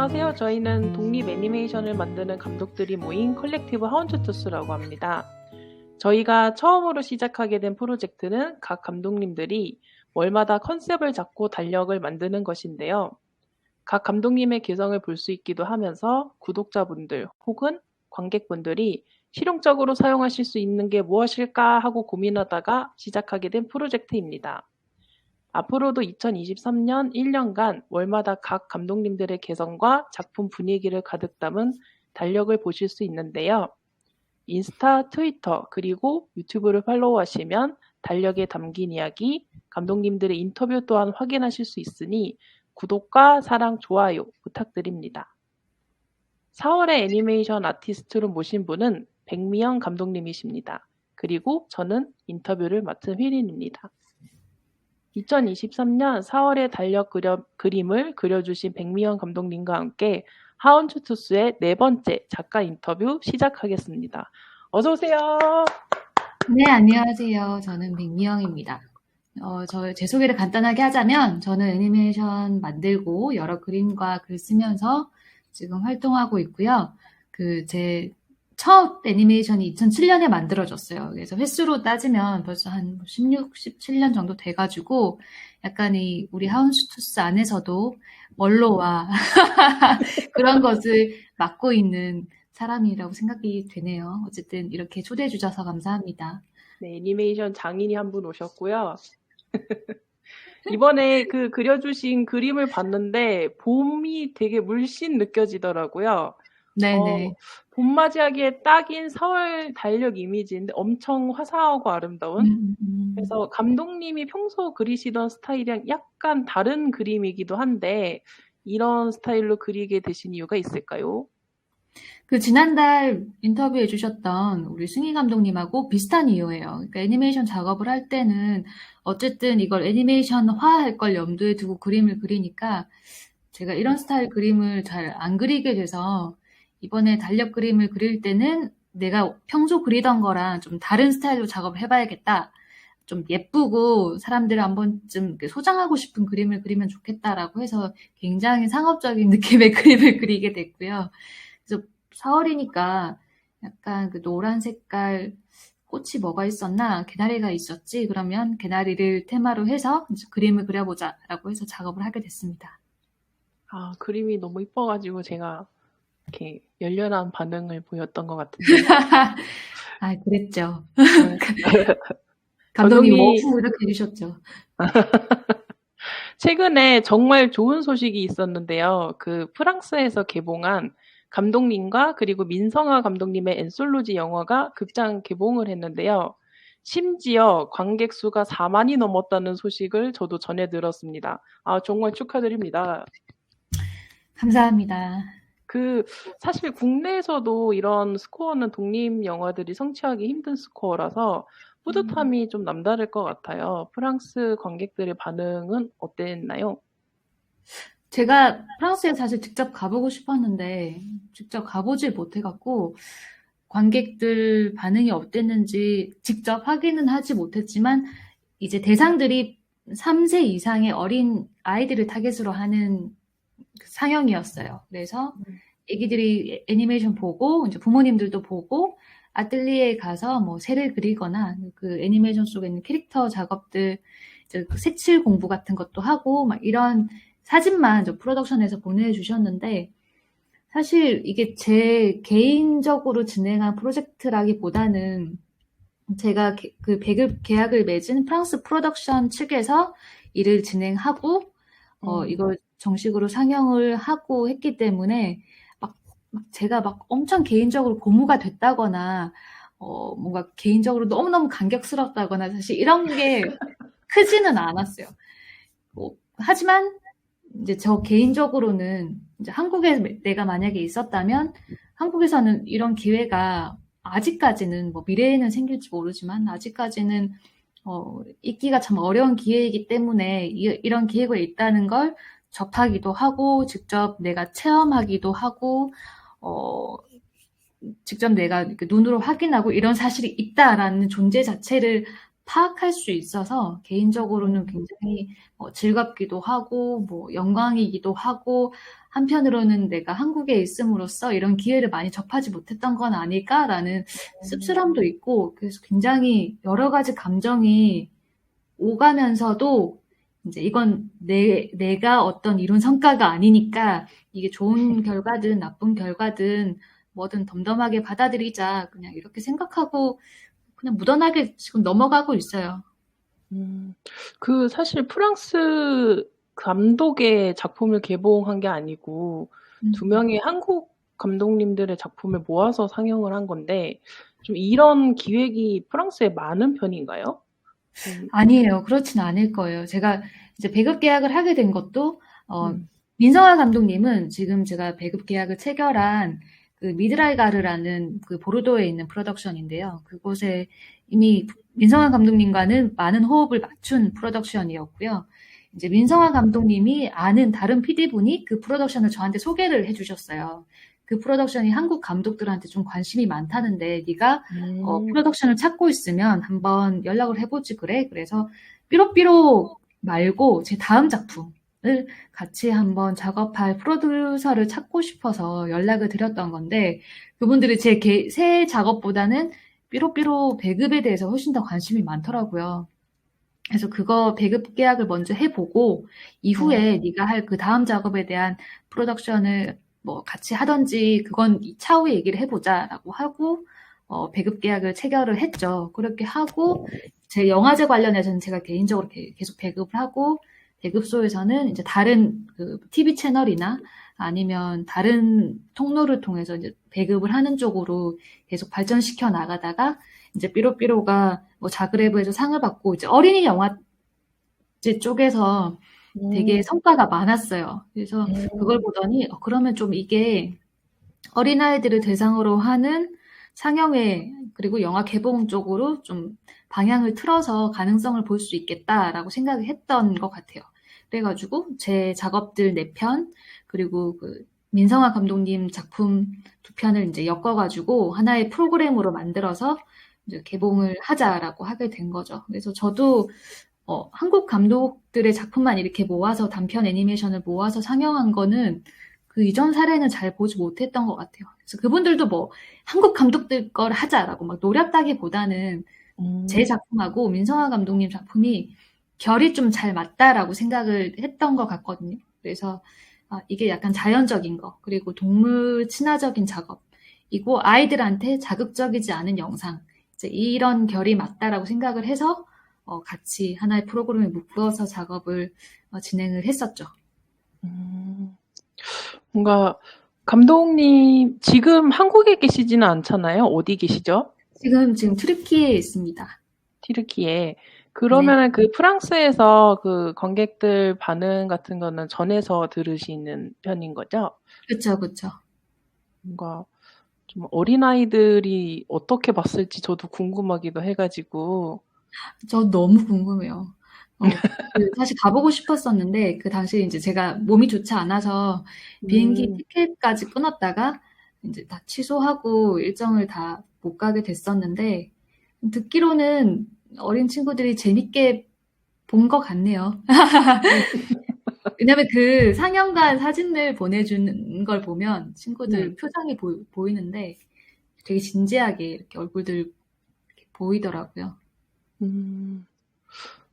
안녕하세요. 저희는 독립 애니메이션을 만드는 감독들이 모인 컬렉티브 하운트투스라고 합니다. 저희가 처음으로 시작하게 된 프로젝트는 각 감독님들이 월마다 컨셉을 잡고 달력을 만드는 것인데요. 각 감독님의 개성을 볼 수 있기도 하면서 구독자분들 혹은 관객분들이 실용적으로 사용하실 수 있는 게 무엇일까 하고 고민하다가 시작하게 된 프로젝트입니다. 앞으로도 2023년 1년간 월마다 각 감독님들의 개성과 작품 분위기를 가득 담은 달력을 보실 수 있는데요. 인스타, 트위터, 그리고 유튜브를 팔로우하시면 달력에 담긴 이야기, 감독님들의 인터뷰 또한 확인하실 수 있으니 구독과 사랑, 좋아요 부탁드립니다. 4월에 애니메이션 아티스트로 모신 분은 백미영 감독님이십니다. 그리고 저는 인터뷰를 맡은 휘린입니다. 2023년 4월에 달력 그림을 그려주신 백미영 감독님과 함께 하운츠투스의 네 번째 작가 인터뷰 시작하겠습니다. 어서 오세요. 네, 안녕하세요. 저는 백미영입니다. 제 소개를 간단하게 하자면 저는 애니메이션 만들고 여러 그림과 글 쓰면서 지금 활동하고 있고요. 제 첫 애니메이션이 2007년에 만들어졌어요. 그래서 횟수로 따지면 벌써 한 16, 17년 정도 돼가지고 약간 우리 하운츠투스 안에서도 원로와 그런 것을 맡고 있는 사람이라고 생각이 되네요. 어쨌든 이렇게 초대해 주셔서 감사합니다. 네, 애니메이션 장인이 한 분 오셨고요. 이번에 그려주신 그림을 봤는데 봄이 되게 물씬 느껴지더라고요. 네네. 봄맞이하기에 딱인 4월 달력 이미지인데 엄청 화사하고 아름다운. 그래서 감독님이 평소 그리시던 스타일이랑 약간 다른 그림이기도 한데 이런 스타일로 그리게 되신 이유가 있을까요? 지난달 인터뷰해 주셨던 우리 승희 감독님하고 비슷한 이유예요. 그러니까 애니메이션 작업을 할 때는 어쨌든 이걸 애니메이션화할 걸 염두에 두고 그림을 그리니까 제가 이런 스타일 그림을 잘 안 그리게 돼서 이번에 달력 그림을 그릴 때는 내가 평소 그리던 거랑 좀 다른 스타일로 작업을 해봐야겠다. 좀 예쁘고 사람들 한 번쯤 소장하고 싶은 그림을 그리면 좋겠다라고 해서 굉장히 상업적인 느낌의 그림을 그리게 됐고요. 그래서 4월이니까 약간 노란 색깔 꽃이 뭐가 있었나? 개나리가 있었지? 그러면 개나리를 테마로 해서 그림을 그려보자라고 해서 작업을 하게 됐습니다. 아, 그림이 너무 이뻐가지고 제가 이렇게 열렬한 반응을 보였던 것 같은데. 아, 그랬죠. 네. 감독님 워프 이렇게 해주셨죠. 최근에 정말 좋은 소식이 있었는데요. 프랑스에서 개봉한 감독님과 그리고 민성아 감독님의 엔솔로지 영화가 극장 개봉을 했는데요. 심지어 관객 수가 4만이 넘었다는 소식을 저도 전해 들었습니다. 아, 정말 축하드립니다. 감사합니다. 사실 국내에서도 이런 스코어는 독립 영화들이 성취하기 힘든 스코어라서 뿌듯함이 좀 남다를 것 같아요. 프랑스 관객들의 반응은 어땠나요? 제가 프랑스에 사실 직접 가보고 싶었는데 직접 가보질 못해갖고 관객들 반응이 어땠는지 직접 확인은 하지 못했지만 이제 대상들이 3세 이상의 어린 아이들을 타겟으로 하는 상영이었어요. 그래서 애기들이 애니메이션 보고 이제 부모님들도 보고 아틀리에에 가서 뭐 새를 그리거나 그 애니메이션 속에 있는 캐릭터 작업들 이제 색칠 공부 같은 것도 하고 막 이런 사진만 저 프로덕션에서 보내주셨는데 사실 이게 제 개인적으로 진행한 프로젝트라기보다는 제가 계약을 맺은 프랑스 프로덕션 측에서 일을 진행하고 이걸 정식으로 상영을 하고 했기 때문에 제가 엄청 개인적으로 고무가 됐다거나 뭔가 개인적으로 너무너무 감격스럽다거나 사실 이런 게 크지는 않았어요. 하지만 이제 저 개인적으로는 이제 한국에 내가 만약에 있었다면 한국에서는 이런 기회가 아직까지는 뭐 미래에는 생길지 모르지만 아직까지는 있기가 참 어려운 기회이기 때문에 이런 기회가 있다는 걸 접하기도 하고 직접 내가 체험하기도 하고 직접 내가 눈으로 확인하고 이런 사실이 있다라는 존재 자체를 파악할 수 있어서 개인적으로는 굉장히 즐겁기도 하고 뭐 영광이기도 하고 한편으로는 내가 한국에 있음으로써 이런 기회를 많이 접하지 못했던 건 아닐까라는 씁쓸함도 있고 그래서 굉장히 여러 가지 감정이 오가면서도 이제 이건 내가 어떤 이룬 성과가 아니니까 이게 좋은 결과든 나쁜 결과든 뭐든 덤덤하게 받아들이자 그냥 이렇게 생각하고 그냥 무던하게 지금 넘어가고 있어요. 사실 프랑스 감독의 작품을 개봉한 게 아니고 두 명의 한국 감독님들의 작품을 모아서 상영을 한 건데 좀 이런 기획이 프랑스에 많은 편인가요? 아니에요. 그렇진 않을 거예요. 제가 이제 배급 계약을 하게 된 것도 음. 민성화 감독님은 지금 제가 배급 계약을 체결한 그 미드라이가르라는 그 보르도에 있는 프로덕션인데요. 그곳에 이미 민성화 감독님과는 많은 호흡을 맞춘 프로덕션이었고요. 이제 민성화 감독님이 아는 다른 PD분이 그 프로덕션을 저한테 소개를 해주셨어요. 그 프로덕션이 한국 감독들한테 좀 관심이 많다는데 네가 프로덕션을 찾고 있으면 한번 연락을 해보지 그래? 그래서 삐로삐로 말고 제 다음 작품을 같이 한번 작업할 프로듀서를 찾고 싶어서 연락을 드렸던 건데 그분들이 제 새 작업보다는 삐로삐로 배급에 대해서 훨씬 더 관심이 많더라고요. 그래서 그거 배급 계약을 먼저 해보고 이후에 네가 할 그 다음 작업에 대한 프로덕션을 뭐 같이 하던지 그건 차후에 얘기를 해보자라고 하고 배급 계약을 체결을 했죠. 그렇게 하고 제 영화제 관련해서는 제가 개인적으로 계속 배급을 하고 배급소에서는 이제 다른 그 TV 채널이나 아니면 다른 통로를 통해서 이제 배급을 하는 쪽으로 계속 발전시켜 나가다가 이제 삐로삐로가 뭐 자그레브에서 상을 받고 이제 어린이 영화제 쪽에서 되게 성과가 많았어요. 그래서 그걸 보더니 그러면 좀 이게 어린아이들을 대상으로 하는 상영회 그리고 영화 개봉 쪽으로 좀 방향을 틀어서 가능성을 볼 수 있겠다라고 생각을 했던 것 같아요. 그래가지고 제 작업들 4편 그리고 그 민성화 감독님 작품 2편을 이제 엮어가지고 하나의 프로그램으로 만들어서 이제 개봉을 하자라고 하게 된 거죠. 그래서 저도 한국 감독들의 작품만 이렇게 모아서 단편 애니메이션을 모아서 상영한 거는 그 이전 사례는 잘 보지 못했던 것 같아요. 그래서 그분들도 뭐 한국 감독들 걸 하자라고 막 노력다기보다는 제 작품하고 민성화 감독님 작품이 결이 좀 잘 맞다라고 생각을 했던 것 같거든요. 그래서 이게 약간 자연적인 거 그리고 동물 친화적인 작업이고 아이들한테 자극적이지 않은 영상 이제 이런 결이 맞다라고 생각을 해서 같이 하나의 프로그램에 묶어서 작업을 진행을 했었죠. 뭔가 감독님 지금 한국에 계시지는 않잖아요. 어디 계시죠? 지금 트르키예에 있습니다. 튀르키예. 그러면은 그 프랑스에서 그 관객들 반응 같은 거는 전해서 들으시는 편인 거죠? 그쵸, 그쵸. 뭔가 좀 어린아이들이 어떻게 봤을지 저도 궁금하기도 해가지고. 저 너무 궁금해요. 사실 가보고 싶었었는데, 그 당시 이제 제가 몸이 좋지 않아서 비행기 티켓까지 끊었다가 이제 다 취소하고 일정을 다 못 가게 됐었는데, 듣기로는 어린 친구들이 재밌게 본 것 같네요. 왜냐면 그 상영관 사진을 보내주는 걸 보면 친구들 표정이 보이는데 되게 진지하게 이렇게 얼굴들 이렇게 보이더라고요.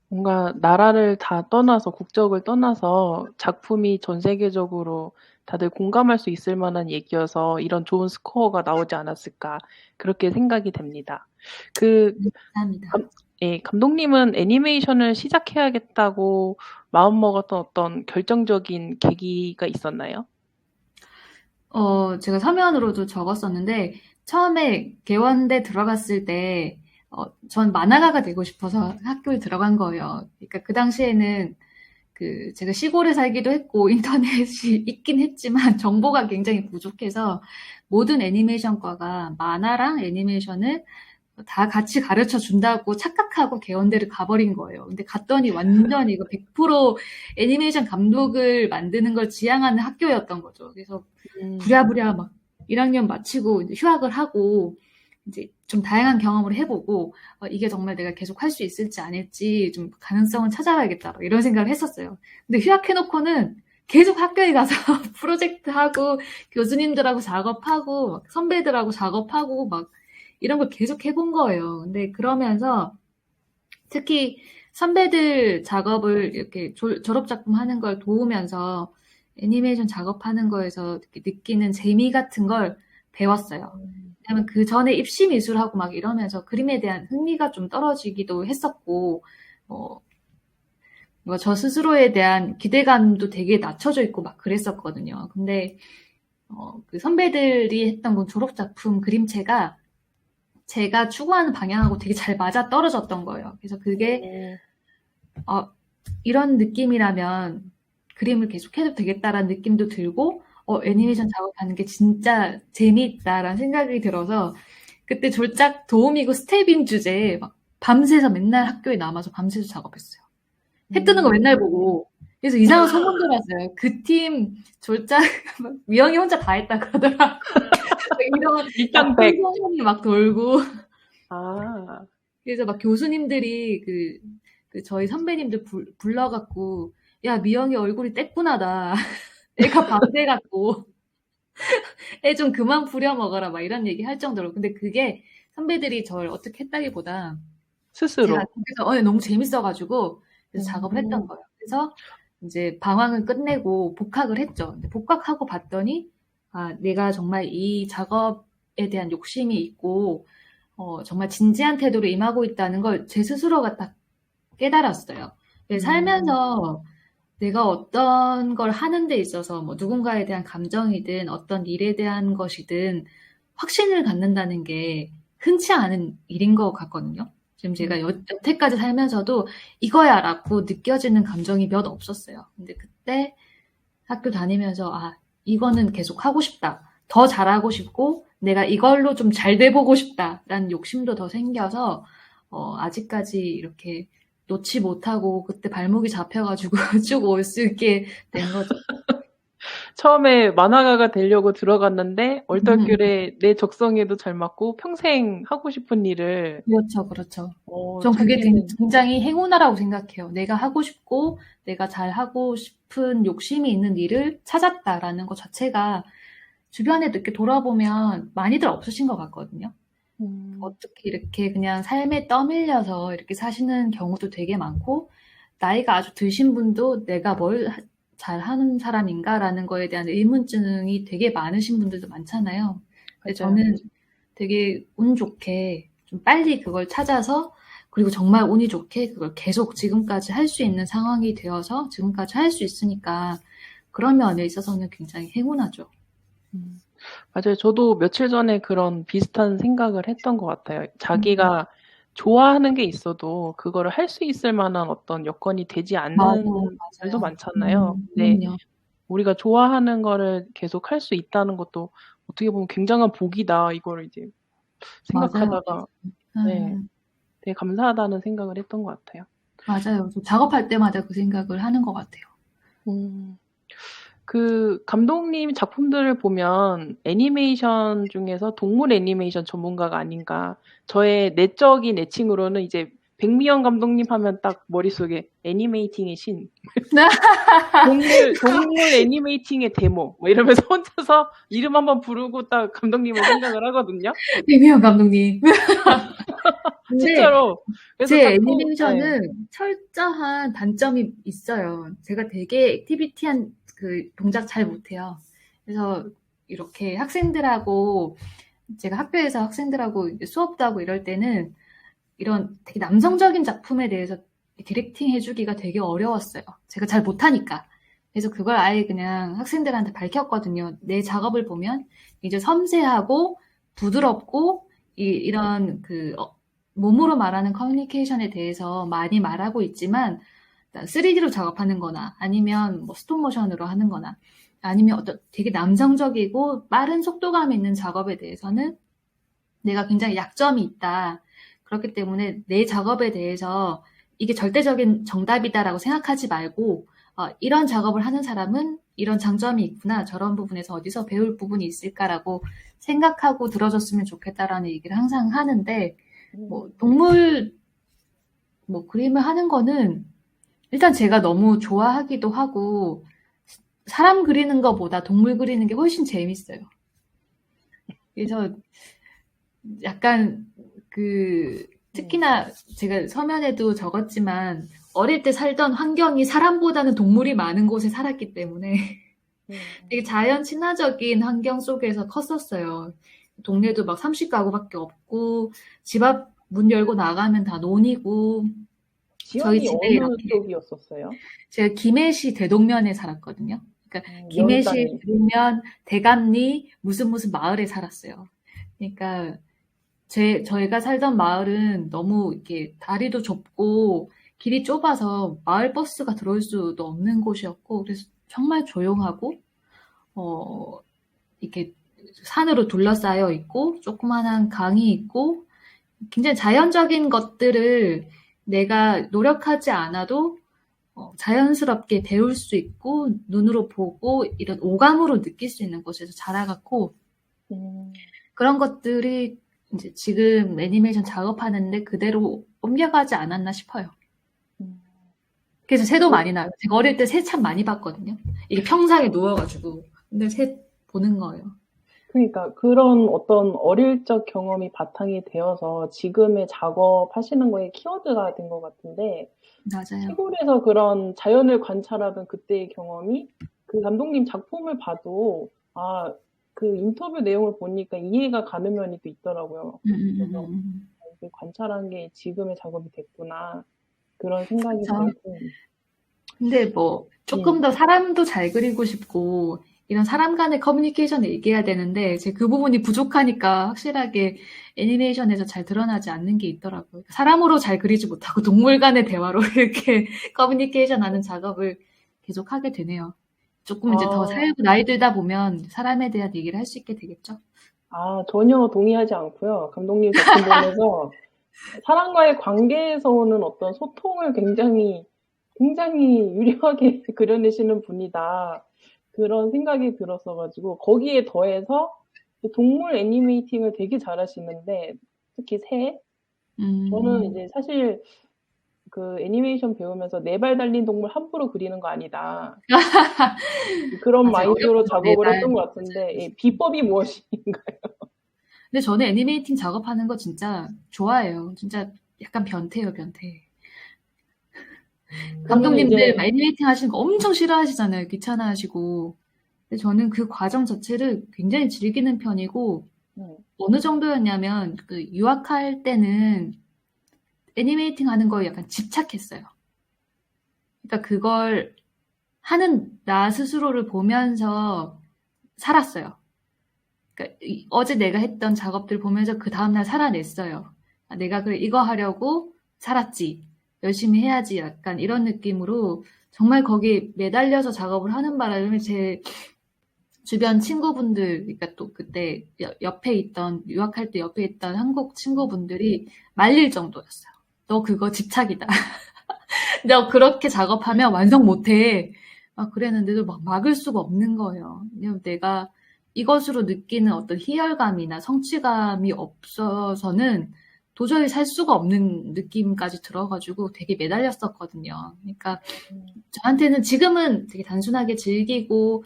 뭔가 나라를 다 떠나서 국적을 떠나서 작품이 전 세계적으로 다들 공감할 수 있을 만한 얘기여서 이런 좋은 스코어가 나오지 않았을까 그렇게 생각이 됩니다. 감사합니다. 감독님은 애니메이션을 시작해야겠다고 마음먹었던 어떤 결정적인 계기가 있었나요? 제가 서면으로도 적었었는데 처음에 개원대 들어갔을 때 전 만화가가 되고 싶어서 학교에 들어간 거예요. 그러니까 그 당시에는 제가 시골에 살기도 했고 인터넷이 있긴 했지만 정보가 굉장히 부족해서 모든 애니메이션과가 만화랑 애니메이션을 다 같이 가르쳐 준다고 착각하고 개원대를 가버린 거예요. 근데 갔더니 완전 이거 100% 애니메이션 감독을 만드는 걸 지향하는 학교였던 거죠. 그래서 부랴부랴 막 1학년 마치고 이제 휴학을 하고 이제 좀 다양한 경험을 해보고 이게 정말 내가 계속 할 수 있을지 아닐지 좀 가능성을 찾아봐야겠다 이런 생각을 했었어요. 근데 휴학해놓고는 계속 학교에 가서 프로젝트 하고 교수님들하고 작업하고 막 선배들하고 작업하고 막 이런 걸 계속 해본 거예요. 근데 그러면서 특히 선배들 작업을 이렇게 졸업 작품 하는 걸 도우면서 애니메이션 작업하는 거에서 느끼는 재미 같은 걸 배웠어요. 왜냐면 그 전에 입시 미술하고 막 이러면서 그림에 대한 흥미가 좀 떨어지기도 했었고, 저 스스로에 대한 기대감도 되게 낮춰져 있고 막 그랬었거든요. 근데, 그 선배들이 했던 그 졸업작품 그림체가 제가 추구하는 방향하고 되게 잘 맞아 떨어졌던 거예요. 그래서 그게, 이런 느낌이라면 그림을 계속 해도 되겠다라는 느낌도 들고, 애니메이션 작업하는 게 진짜 재미있다라는 생각이 들어서, 그때 졸작 도우미고 스텝인 주제에 막 밤새서 맨날 학교에 남아서 밤새서 작업했어요. 해 뜨는 거 맨날 보고. 그래서 이상한 소문 들었어요. 그 팀 졸작, 미영이 혼자 다 했다 그러더라. 이런 일당백. 소문이 막 돌고. 아, 그래서 막 교수님들이 그 저희 선배님들 불러갖고, 야, 미영이 얼굴이 떼꾸나다. 애가 밤새 갖고. 애 좀 그만 부려먹어라. 막 이런 얘기 할 정도로. 근데 그게 선배들이 저를 어떻게 했다기보다 스스로. 제가 거기서 너무 재밌어가지고 그래서 작업을 했던 거예요. 그래서 이제 방황을 끝내고 복학을 했죠. 근데 복학하고 봤더니 내가 정말 이 작업에 대한 욕심이 있고 정말 진지한 태도로 임하고 있다는 걸 제 스스로가 딱 깨달았어요. 살면서 내가 어떤 걸 하는 데 있어서 뭐 누군가에 대한 감정이든 어떤 일에 대한 것이든 확신을 갖는다는 게 흔치 않은 일인 것 같거든요. 지금 제가 여태까지 살면서도 이거야라고 느껴지는 감정이 몇 없었어요. 근데 그때 학교 다니면서 이거는 계속 하고 싶다. 더 잘하고 싶고 내가 이걸로 좀 잘 돼보고 싶다라는 욕심도 더 생겨서 아직까지 이렇게 놓지 못하고 그때 발목이 잡혀가지고 쭉 올 수 있게 된 거죠. 처음에 만화가가 되려고 들어갔는데 얼떨결에 내 적성에도 잘 맞고 평생 하고 싶은 일을 그렇죠. 전 그게 굉장히 행운아라고 생각해요. 내가 하고 싶고 내가 잘 하고 싶은 욕심이 있는 일을 찾았다라는 것 자체가 주변에 이렇게 돌아보면 많이들 없으신 것 같거든요. 어떻게 이렇게 그냥 삶에 떠밀려서 이렇게 사시는 경우도 되게 많고 나이가 아주 드신 분도 내가 뭘 잘하는 사람인가라는 거에 대한 의문증이 되게 많으신 분들도 많잖아요. 근데 저는 되게 운 좋게 좀 빨리 그걸 찾아서 그리고 정말 운이 좋게 그걸 계속 지금까지 할 수 있는 상황이 되어서 지금까지 할 수 있으니까 그런 면에 있어서는 굉장히 행운하죠. 맞아요. 저도 며칠 전에 그런 비슷한 생각을 했던 것 같아요. 자기가 좋아하는 게 있어도 그거를 할 수 있을 만한 어떤 여건이 되지 않는 일도 많잖아요. 근데 우리가 좋아하는 거를 계속 할 수 있다는 것도 어떻게 보면 굉장한 복이다. 이거를 이제 생각하다가 네, 되게 감사하다는 생각을 했던 것 같아요. 맞아요. 작업할 때마다 그 생각을 하는 것 같아요. 그 감독님 작품들을 보면 애니메이션 중에서 동물 애니메이션 전문가가 아닌가. 저의 내적인 애칭으로는 이제 백미영 감독님 하면 딱 머릿속에 애니메이팅의 신. 동물 애니메이팅의 데모. 뭐 이러면서 혼자서 이름 한번 부르고 딱 감독님을 생각을 하거든요. 백미영 감독님. 진짜로. 그래서 제 애니메이션은 철저한 단점이 있어요. 제가 되게 액티비티한 그 동작 잘 못해요. 그래서 이렇게 학생들하고 제가 학교에서 학생들하고 수업도 하고 이럴 때는 이런 되게 남성적인 작품에 대해서 디렉팅 해주기가 되게 어려웠어요. 제가 잘 못하니까. 그래서 그걸 아예 그냥 학생들한테 밝혔거든요. 내 작업을 보면 이제 섬세하고 부드럽고 이런 그 몸으로 말하는 커뮤니케이션에 대해서 많이 말하고 있지만 3D로 작업하는 거나 아니면 뭐 스톱모션으로 하는 거나 아니면 어떤 되게 남성적이고 빠른 속도감 있는 작업에 대해서는 내가 굉장히 약점이 있다. 그렇기 때문에 내 작업에 대해서 이게 절대적인 정답이다라고 생각하지 말고 이런 작업을 하는 사람은 이런 장점이 있구나. 저런 부분에서 어디서 배울 부분이 있을까라고 생각하고 들어줬으면 좋겠다라는 얘기를 항상 하는데, 뭐, 동물, 뭐, 그림을 하는 거는 일단 제가 너무 좋아하기도 하고, 사람 그리는 것보다 동물 그리는 게 훨씬 재밌어요. 그래서 약간 특히나 제가 서면에도 적었지만 어릴 때 살던 환경이 사람보다는 동물이 많은 곳에 살았기 때문에 되게 자연 친화적인 환경 속에서 컸었어요. 동네도 막 30가구밖에 없고 집 앞 문 열고 나가면 다 논이고 저희 지역이 집에 어느 이렇게 쪽이었었어요? 제가 김해시 대동면에 살았거든요. 그러니까 김해시 명당에. 대동면 대감리 무슨 무슨 마을에 살았어요. 그러니까 저희가 살던 마을은 너무 이렇게 다리도 좁고 길이 좁아서 마을 버스가 들어올 수도 없는 곳이었고 그래서 정말 조용하고 이렇게 산으로 둘러싸여 있고 조그만한 강이 있고 굉장히 자연적인 것들을 내가 노력하지 않아도 자연스럽게 배울 수 있고 눈으로 보고 이런 오감으로 느낄 수 있는 곳에서 자라갔고 그런 것들이 이제 지금 애니메이션 작업하는데 그대로 옮겨가지 않았나 싶어요. 그래서 새도 많이 나요. 제가 어릴 때 새 참 많이 봤거든요. 이게 평상에 누워가지고 근데 새 보는 거예요. 그러니까 그런 어떤 어릴 적 경험이 바탕이 되어서 지금의 작업하시는 거에 키워드가 된 것 같은데 맞아요. 시골에서 그런 자연을 관찰하던 그때의 경험이 그 감독님 작품을 봐도 그 인터뷰 내용을 보니까 이해가 가는 면이 또 있더라고요. 그래서 이게 관찰한 게 지금의 작업이 됐구나 그런 생각이 그쵸. 들고. 근데 뭐 조금 더 사람도 잘 그리고 싶고 이런 사람 간의 커뮤니케이션을 얘기해야 되는데 제 그 부분이 부족하니까 확실하게 애니메이션에서 잘 드러나지 않는 게 있더라고요. 사람으로 잘 그리지 못하고 동물 간의 대화로 이렇게 커뮤니케이션 하는 작업을 계속 하게 되네요. 조금 이제 더 살고 나이 들다 보면 사람에 대한 얘기를 할 수 있게 되겠죠? 전혀 동의하지 않고요. 감독님 작품 보면서 사람과의 관계에서 오는 어떤 소통을 굉장히 유려하게 그려내시는 분이다. 그런 생각이 들었어가지고 거기에 더해서 동물 애니메이팅을 되게 잘하시는데 특히 새. 저는 이제 사실 그 애니메이션 배우면서 4발 달린 동물 함부로 그리는 거 아니다. 그런 맞아요. 마인드로 어렵죠, 작업을 4발. 했던 것 같은데 비법이 무엇인가요? 근데 저는 애니메이팅 작업하는 거 진짜 좋아해요. 진짜 약간 변태예요, 변태. 그러면 감독님들 이제 애니메이팅 하시는 거 엄청 싫어하시잖아요. 귀찮아하시고. 근데 저는 그 과정 자체를 굉장히 즐기는 편이고, 어느 정도였냐면, 유학할 때는 애니메이팅 하는 거에 약간 집착했어요. 그러니까 그걸 하는 나 스스로를 보면서 살았어요. 그러니까 어제 내가 했던 작업들 보면서 그 다음날 살아냈어요. 내가 그래, 이거 하려고 살았지. 열심히 해야지. 약간 이런 느낌으로 정말 거기에 매달려서 작업을 하는 바람에 제 주변 친구분들, 그러니까 또 그때 옆에 있던, 유학할 때 옆에 있던 한국 친구분들이 말릴 정도였어요. 너 그거 집착이다. 너 그렇게 작업하면 완성 못해. 막 그랬는데도 막 막을 수가 없는 거예요. 왜냐면 내가 이것으로 느끼는 어떤 희열감이나 성취감이 없어서는 도저히 살 수가 없는 느낌까지 들어가지고 되게 매달렸었거든요. 그러니까 저한테는 지금은 되게 단순하게 즐기고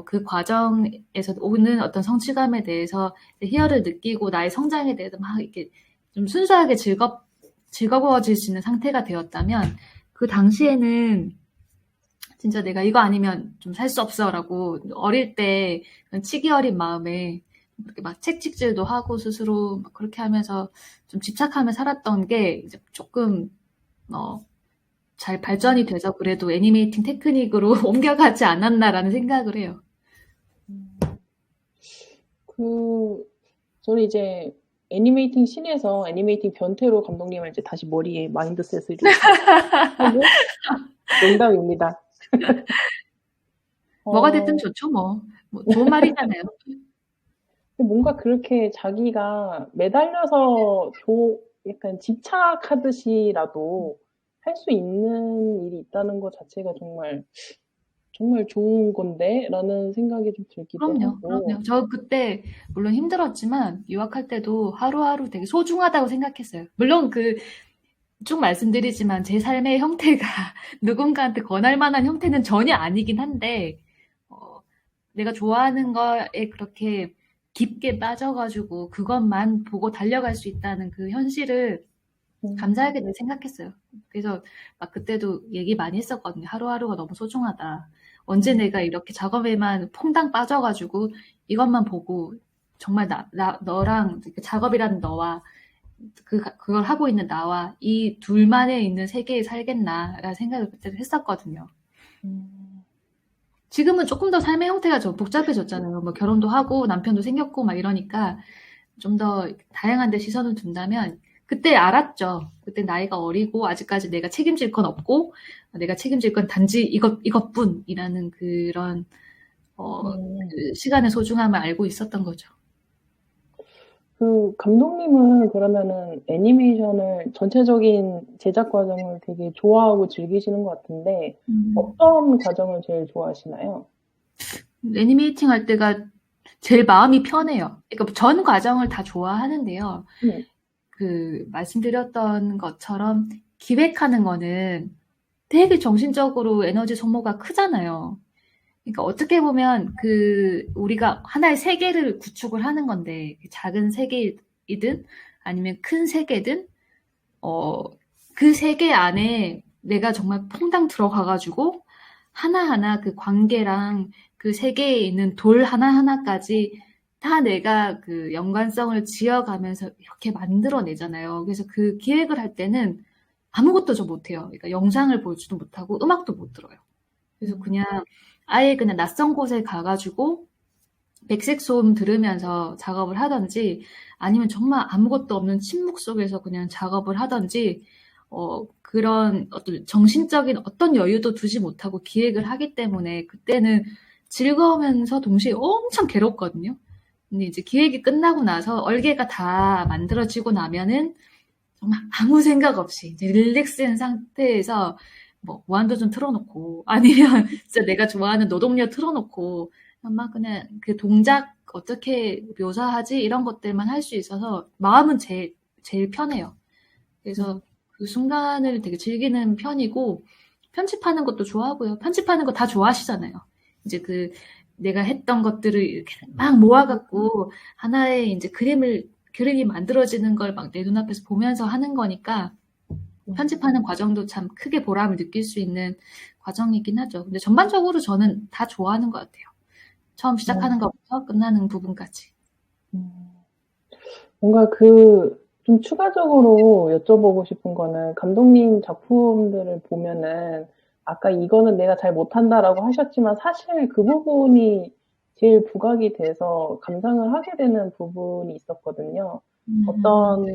그 과정에서 오는 어떤 성취감에 대해서 희열을 느끼고 나의 성장에 대해서 막 이렇게 좀 순수하게 즐거워질 수 있는 상태가 되었다면 그 당시에는 진짜 내가 이거 아니면 좀 살 수 없어라고 어릴 때 치기 어린 마음에 이렇게 막 채찍질도 하고 스스로 막 그렇게 하면서 좀 집착하며 살았던 게 이제 조금 잘 발전이 돼서 그래도 애니메이팅 테크닉으로 옮겨가지 않았나라는 생각을 해요. 저는 이제 애니메이팅 씬에서 애니메이팅 변태로 감독님을 이제 다시 머리에 마인드셋을 하고 농담입니다. 뭐가 됐든 좋죠, 뭐. 좋은 말이잖아요. 뭔가 그렇게 자기가 매달려서 약간 집착하듯이라도 할 수 있는 일이 있다는 것 자체가 정말 정말 좋은 건데? 라는 생각이 좀 들기도 그럼요, 하고. 그럼요. 저 그때 물론 힘들었지만 유학할 때도 하루하루 되게 소중하다고 생각했어요. 물론 쭉 말씀드리지만 제 삶의 형태가 누군가한테 권할 만한 형태는 전혀 아니긴 한데, 어, 내가 좋아하는 거에 그렇게 깊게 빠져가지고 그것만 보고 달려갈 수 있다는 그 현실을 음, 감사하게 늘 생각했어요. 그래서 막 그때도 얘기 많이 했었거든요. 하루하루가 너무 소중하다. 언제 음, 내가 이렇게 작업에만 퐁당 빠져가지고 이것만 보고 정말 너랑 작업이라는 너와 그걸 하고 있는 나와 이 둘만에 있는 세계에 살겠나라는 생각을 그때 했었거든요. 음, 지금은 조금 더 삶의 형태가 좀 복잡해졌잖아요. 뭐 결혼도 하고 남편도 생겼고 막 이러니까 좀 더 다양한 데 시선을 둔다면 그때 알았죠. 그때 나이가 어리고 아직까지 내가 책임질 건 없고 내가 책임질 건 단지 이것뿐이라는 그런 음. 그 시간의 소중함을 알고 있었던 거죠. 그 감독님은 그러면은 애니메이션을 전체적인 제작 과정을 되게 좋아하고 즐기시는 것 같은데 음. 어떤 과정을 제일 좋아하시나요? 애니메이팅 할 때가 제일 마음이 편해요. 그러니까 전 과정을 다 좋아하는데요. 네. 말씀드렸던 것처럼 기획하는 거는 되게 정신적으로 에너지 소모가 크잖아요. 그러니까 어떻게 보면 우리가 하나의 세계를 구축을 하는 건데, 작은 세계이든 아니면 큰 세계든, 어, 그 세계 안에 내가 정말 퐁당 들어가가지고 하나하나 그 관계랑 그 세계에 있는 돌 하나하나까지 다 내가 그 연관성을 지어가면서 이렇게 만들어내잖아요. 그래서 그 기획을 할 때는 아무것도 저 못해요. 그러니까 영상을 보지도 못하고 음악도 못 들어요. 그래서 그냥 아예 그냥 낯선 곳에 가가지고 백색 소음 들으면서 작업을 하든지 아니면 정말 아무것도 없는 침묵 속에서 그냥 작업을 하든지 그런 어떤 정신적인 어떤 여유도 두지 못하고 기획을 하기 때문에 그때는 즐거우면서 동시에 엄청 괴롭거든요. 근데 이제 기획이 끝나고 나서 얼개가 다 만들어지고 나면은 정말 아무 생각 없이 이제 릴렉스한 상태에서 뭐 무한도전 틀어놓고 아니면 진짜 내가 좋아하는 노동요 틀어놓고 아마 그냥 그 동작 어떻게 묘사하지 이런 것들만 할 수 있어서 마음은 제일 편해요. 그래서 그 순간을 되게 즐기는 편이고 편집하는 것도 좋아하고요. 편집하는 거 다 좋아하시잖아요. 이제 내가 했던 것들을 이렇게 막 모아갖고 하나의 이제 그림이 만들어지는 걸 막 내 눈앞에서 보면서 하는 거니까 편집하는 과정도 참 크게 보람을 느낄 수 있는 과정이긴 하죠. 근데 전반적으로 저는 다 좋아하는 것 같아요. 처음 시작하는 것부터 끝나는 부분까지. 뭔가 좀 추가적으로 여쭤보고 싶은 거는 감독님 작품들을 보면은 아까 이거는 내가 잘 못한다라고 하셨지만 사실 그 부분이 제일 부각이 돼서 감상을 하게 되는 부분이 있었거든요. 어떤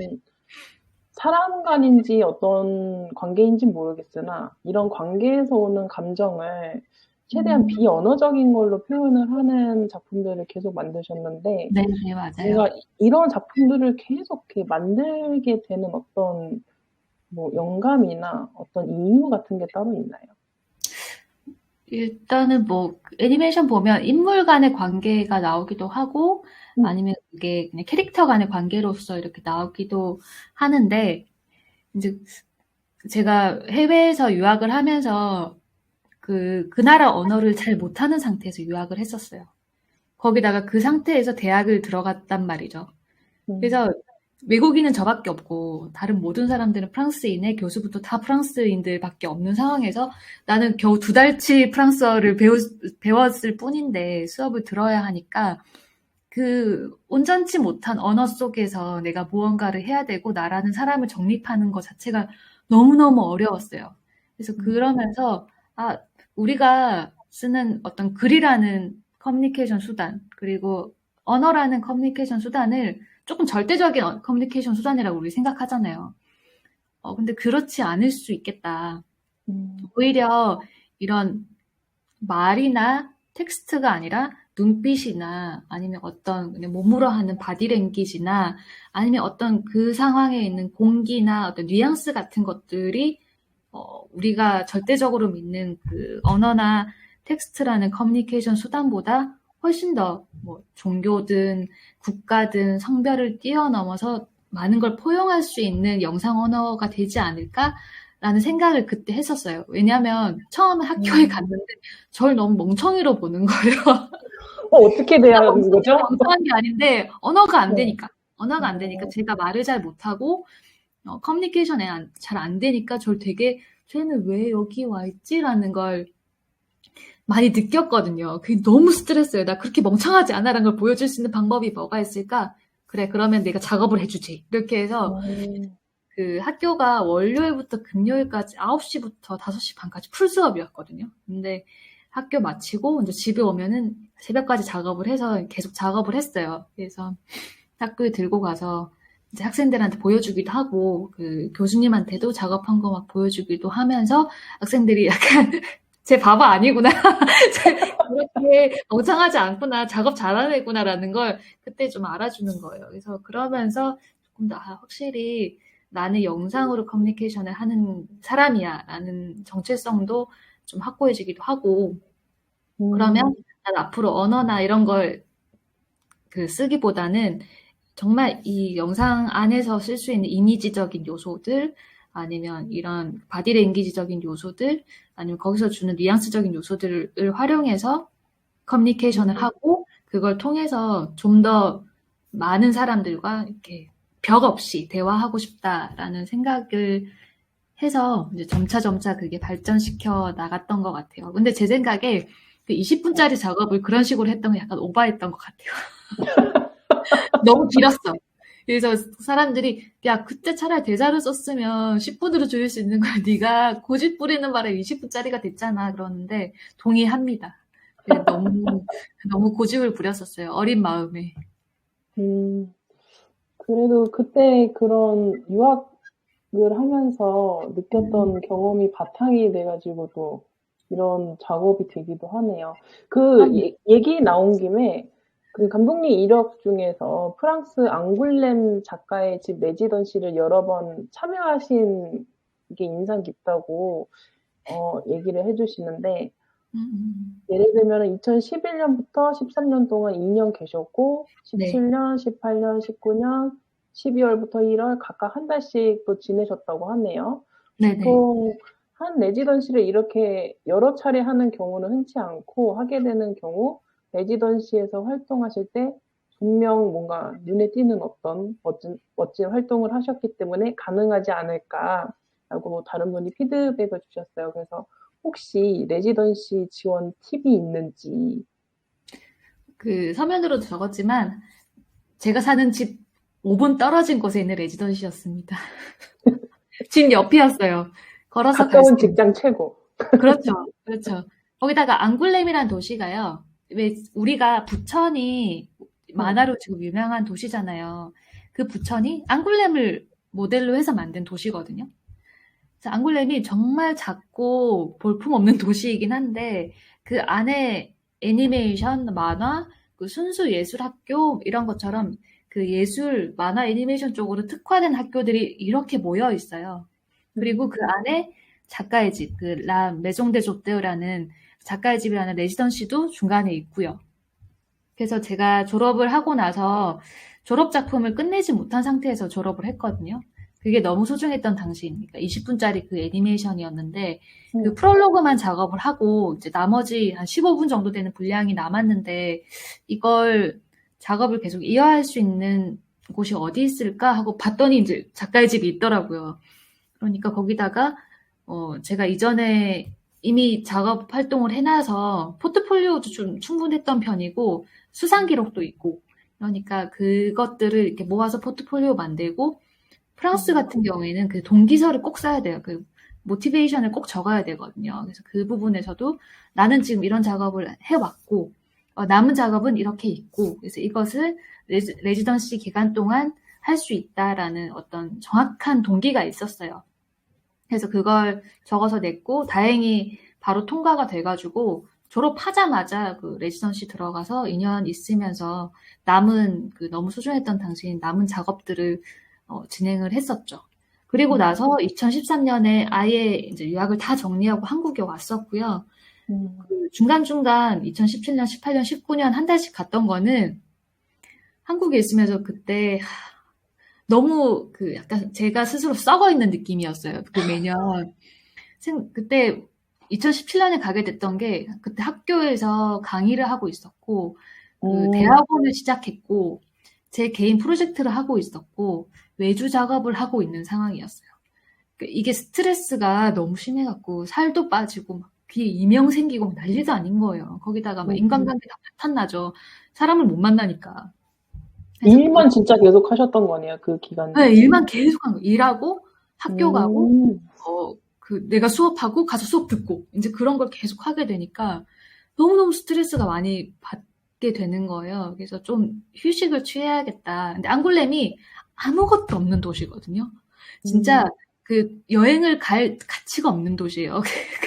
사람 간인지 어떤 관계인지 모르겠으나 이런 관계에서 오는 감정을 최대한 비언어적인 걸로 표현을 하는 작품들을 계속 만드셨는데 네, 네, 맞아요. 뭔가 이런 작품들을 계속 이렇게 만들게 되는 어떤 뭐 영감이나 어떤 이유 같은 게 따로 있나요? 일단은 뭐 애니메이션 보면 인물 간의 관계가 나오기도 하고 아니면 그게 그냥 캐릭터 간의 관계로서 이렇게 나오기도 하는데 이제 제가 해외에서 유학을 하면서 그 나라 언어를 잘 못하는 상태에서 유학을 했었어요. 거기다가 그 상태에서 대학을 들어갔단 말이죠. 그래서 외국인은 저밖에 없고 다른 모든 사람들은 프랑스인의 교수부터 다 프랑스인들밖에 없는 상황에서 나는 겨우 2달치 프랑스어를 배웠을 뿐인데 수업을 들어야 하니까 그 온전치 못한 언어 속에서 내가 무언가를 해야 되고 나라는 사람을 정립하는 것 자체가 너무너무 어려웠어요. 그래서 그러면서 우리가 쓰는 어떤 글이라는 커뮤니케이션 수단 그리고 언어라는 커뮤니케이션 수단을 조금 절대적인 커뮤니케이션 수단이라고 우리 생각하잖아요. 근데 그렇지 않을 수 있겠다. 오히려 이런 말이나 텍스트가 아니라 눈빛이나 아니면 어떤 그냥 몸으로 하는 바디랭귀지나 아니면 어떤 그 상황에 있는 공기나 어떤 뉘앙스 같은 것들이 우리가 절대적으로 믿는 그 언어나 텍스트라는 커뮤니케이션 수단보다 훨씬 더 뭐 종교든 국가든 성별을 뛰어넘어서 많은 걸 포용할 수 있는 영상 언어가 되지 않을까라는 생각을 그때 했었어요. 왜냐하면 처음에 학교에 갔는데 저를 너무 멍청이로 보는 거예요. 어떻게 돼야 하는 거죠? 멍청한 게 아닌데 언어가 안 네. 되니까. 언어가 안 되니까 제가 말을 잘 못하고 커뮤니케이션이 잘 안 되니까 저를 되게 쟤는 왜 여기 와 있지라는 걸 많이 느꼈거든요. 그게 너무 스트레스예요. 나 그렇게 멍청하지 않아라는 걸 보여줄 수 있는 방법이 뭐가 있을까? 그래, 그러면 내가 작업을 해주지. 이렇게 해서 그 학교가 월요일부터 금요일까지 9시부터 5시 반까지 풀 수업이었거든요. 근데 학교 마치고 이제 집에 오면은 새벽까지 작업을 해서 계속 작업을 했어요. 그래서 학교에 들고 가서 이제 학생들한테 보여주기도 하고 그 교수님한테도 작업한 거 막 보여주기도 하면서 학생들이 약간 제 바보 아니구나. 그렇게 멍청하지 않구나. 작업 잘하는 애구나라는 걸 그때 좀 알아주는 거예요. 그래서 그러면서 조금 더 확실히 나는 영상으로 커뮤니케이션을 하는 사람이야 라는 정체성도 좀 확고해지기도 하고 그러면 난 앞으로 언어나 이런 걸 그 쓰기보다는 정말 이 영상 안에서 쓸 수 있는 이미지적인 요소들 아니면 이런 바디랭귀지적인 요소들 아니면 거기서 주는 뉘앙스적인 요소들을 활용해서 커뮤니케이션을 하고 그걸 통해서 좀 더 많은 사람들과 이렇게 벽 없이 대화하고 싶다라는 생각을 해서 이제 점차 그게 발전시켜 나갔던 것 같아요. 근데 제 생각에 그 20분짜리 작업을 그런 식으로 했던 게 약간 오바했던 것 같아요. 너무 길었어. 그래서 사람들이 야 그때 차라리 대사를 썼으면 10분으로 줄일 수 있는 걸 네가 고집 부리는 바람에 20분짜리가 됐잖아. 그러는데 동의합니다. 너무 고집을 부렸었어요. 어린 마음에. 그래도 그때 그런 유학을 하면서 느꼈던 경험이 바탕이 돼가지고도 이런 작업이 되기도 하네요. 얘기 나온 김에 그 감독님 이력 중에서 프랑스 앙굴렘 작가의 집 레지던시를 여러 번 참여하신 게 인상 깊다고 얘기를 해주시는데 예를 들면 2011년부터 13년 동안 2년 계셨고 17년, 18년, 19년, 12월부터 1월 각각 한 달씩 또 지내셨다고 하네요. 보통 한 레지던시를 이렇게 여러 차례 하는 경우는 흔치 않고 하게 되는 경우 레지던시에서 활동하실 때 분명 뭔가 눈에 띄는 어떤 멋진 활동을 하셨기 때문에 가능하지 않을까라고 다른 분이 피드백을 주셨어요. 그래서 혹시 레지던시 지원 팁이 있는지. 그 서면으로도 적었지만 제가 사는 집 5분 떨어진 곳에 있는 레지던시였습니다. 집 옆이었어요. 걸어서 가까운 직장 최고. 그렇죠. 거기다가 앙굴렘이라는 도시가요. 왜 우리가 부천이 만화로 지금 유명한 도시잖아요. 그 부천이 앙굴렘을 모델로 해서 만든 도시거든요. 그래서 앙굴렘이 정말 작고 볼품없는 도시이긴 한데 그 안에 애니메이션, 만화, 그 순수 예술학교 이런 것처럼 그 예술, 만화, 애니메이션 쪽으로 특화된 학교들이 이렇게 모여 있어요. 그리고 그 안에 작가의 집, 그 라 메종 데 조테우라는 작가의 집이라는 레지던시도 중간에 있고요. 그래서 제가 졸업을 하고 나서 졸업 작품을 끝내지 못한 상태에서 졸업을 했거든요. 그게 너무 소중했던 당시이니까 20분짜리 그 애니메이션이었는데 그 프롤로그만 작업을 하고 이제 나머지 한 15분 정도 되는 분량이 남았는데 이걸 작업을 계속 이어할 수 있는 곳이 어디 있을까 하고 봤더니 이제 작가의 집이 있더라고요. 그러니까 거기다가 제가 이전에 이미 작업 활동을 해놔서 포트폴리오도 좀 충분했던 편이고 수상 기록도 있고 그러니까 그것들을 이렇게 모아서 포트폴리오 만들고 프랑스 같은 경우에는 그 동기서를 꼭 써야 돼요. 그 모티베이션을 꼭 적어야 되거든요. 그래서 그 부분에서도 나는 지금 이런 작업을 해왔고 남은 작업은 이렇게 있고 그래서 이것을 레지던시 기간 동안 할 수 있다라는 어떤 정확한 동기가 있었어요. 그래서 그걸 적어서 냈고 다행히 바로 통과가 돼가지고 졸업하자마자 그 레지던시 들어가서 2년 있으면서 남은 그 너무 소중했던 당시인 남은 작업들을 진행을 했었죠. 그리고 나서 2013년에 아예 이제 유학을 다 정리하고 한국에 왔었고요. 음. 그 중간중간 2017년, 18년, 19년 한 달씩 갔던 거는 한국에 있으면서 그때 너무 그 약간 제가 스스로 썩어 있는 느낌이었어요. 그 매년. 그때 2017년에 가게 됐던 게 그때 학교에서 강의를 하고 있었고 그 음. 대학원을 시작했고 제 개인 프로젝트를 하고 있었고 외주 작업을 하고 있는 상황이었어요. 이게 스트레스가 너무 심해갖고 살도 빠지고 막 귀에 이명 생기고 막 난리도 아닌 거예요. 거기다가 막 음. 인간관계가 파탄나죠. 사람을 못 만나니까. 그래서 일만 진짜 계속 하셨던 거네요, 그 기간 네, 내내. 일만 계속 한 거. 일하고 학교 가고 음. 그 내가 수업하고 가서 수업 듣고 이제 그런 걸 계속 하게 되니까 너무너무 스트레스가 많이 받게 되는 거예요. 그래서 좀 휴식을 취해야겠다. 근데 앙골렘이 아무것도 없는 도시거든요. 진짜 음. 그 여행을 갈 가치가 없는 도시예요.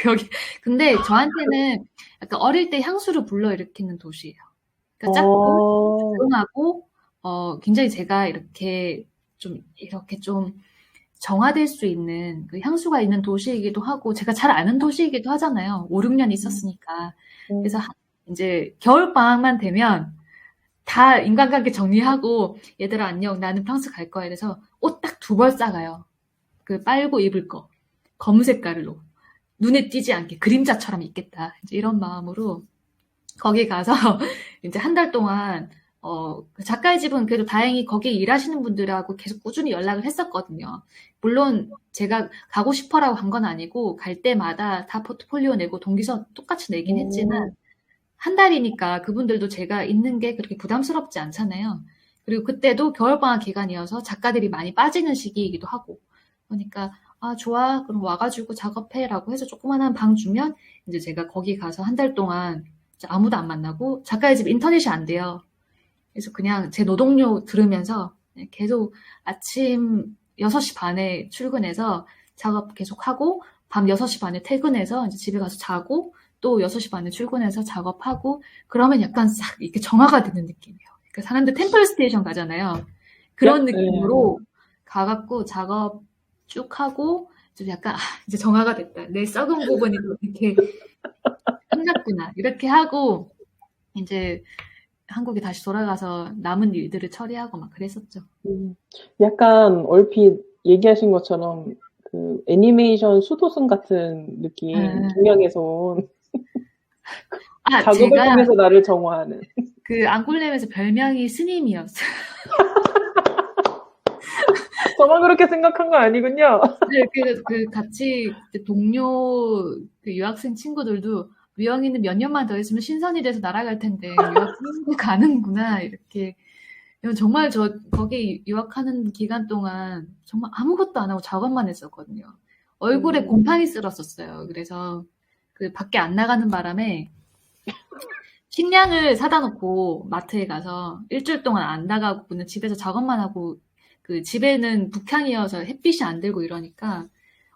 여기. 근데 저한테는 약간 어릴 때 향수를 불러일으키는 도시예요. 그러니까 작고 어. 조용하고 굉장히 제가 이렇게 좀 정화될 수 있는 그 향수가 있는 도시이기도 하고 제가 잘 아는 도시이기도 하잖아요. 5, 6년 음. 있었으니까. 그래서 음. 이제 겨울 방학만 되면 다 인간관계 정리하고 얘들아 안녕 나는 프랑스 갈 거야. 그래서 옷 딱 2벌 싸가요. 그 빨고 입을 거. 검은 색깔로. 눈에 띄지 않게 그림자처럼 입겠다. 이제 이런 마음으로 거기 가서 이제 한 달 동안 그 작가의 집은 그래도 다행히 거기 일하시는 분들하고 계속 꾸준히 연락을 했었거든요. 물론 제가 가고 싶어라고 간 건 아니고 갈 때마다 다 포트폴리오 내고 동기서 똑같이 내긴 했지만 음. 한 달이니까 그분들도 제가 있는 게 그렇게 부담스럽지 않잖아요. 그리고 그때도 겨울방학 기간이어서 작가들이 많이 빠지는 시기이기도 하고 그러니까 아 좋아 그럼 와가지고 작업해라고 해서 조그만한 방 주면 이제 제가 거기 가서 한 달 동안 아무도 안 만나고 작가의 집 인터넷이 안 돼요. 그래서 그냥 제 노동요 들으면서 계속 아침 6시 반에 출근해서 작업 계속하고 밤 6시 반에 퇴근해서 이제 집에 가서 자고 또 6시 반에 출근해서 작업하고 그러면 약간 싹 이렇게 정화가 되는 느낌이에요. 그러니까 사람들 템플 스테이션 가잖아요. 그런 네. 느낌으로 가갖고 작업 쭉 하고 좀 약간 이제 정화가 됐다. 내 썩은 부분이 이렇게 끝났구나. 이렇게 하고 이제 한국에 다시 돌아가서 남은 일들을 처리하고 막 그랬었죠. 약간 얼핏 얘기하신 것처럼 그 애니메이션 수도승 같은 느낌, 예. 동양에서 온 작업을 제가 통해서 나를 정화하는. 그 앙골렘에서 별명이 스님이었어요. 저만 그렇게 생각한 거 아니군요. 네, 그 같이 동료 그 유학생 친구들도 유영이는 몇 년만 더 있으면 신선이 돼서 날아갈 텐데 유학생도 가는구나 이렇게. 정말 저 거기 유학하는 기간 동안 정말 아무것도 안 하고 작업만 했었거든요. 얼굴에 곰팡이 쓸었었어요. 그래서 그 밖에 안 나가는 바람에 식량을 사다 놓고 마트에 가서 일주일 동안 안 나가고 그냥 집에서 작업만 하고 그 집에는 북향이어서 햇빛이 안 들고 이러니까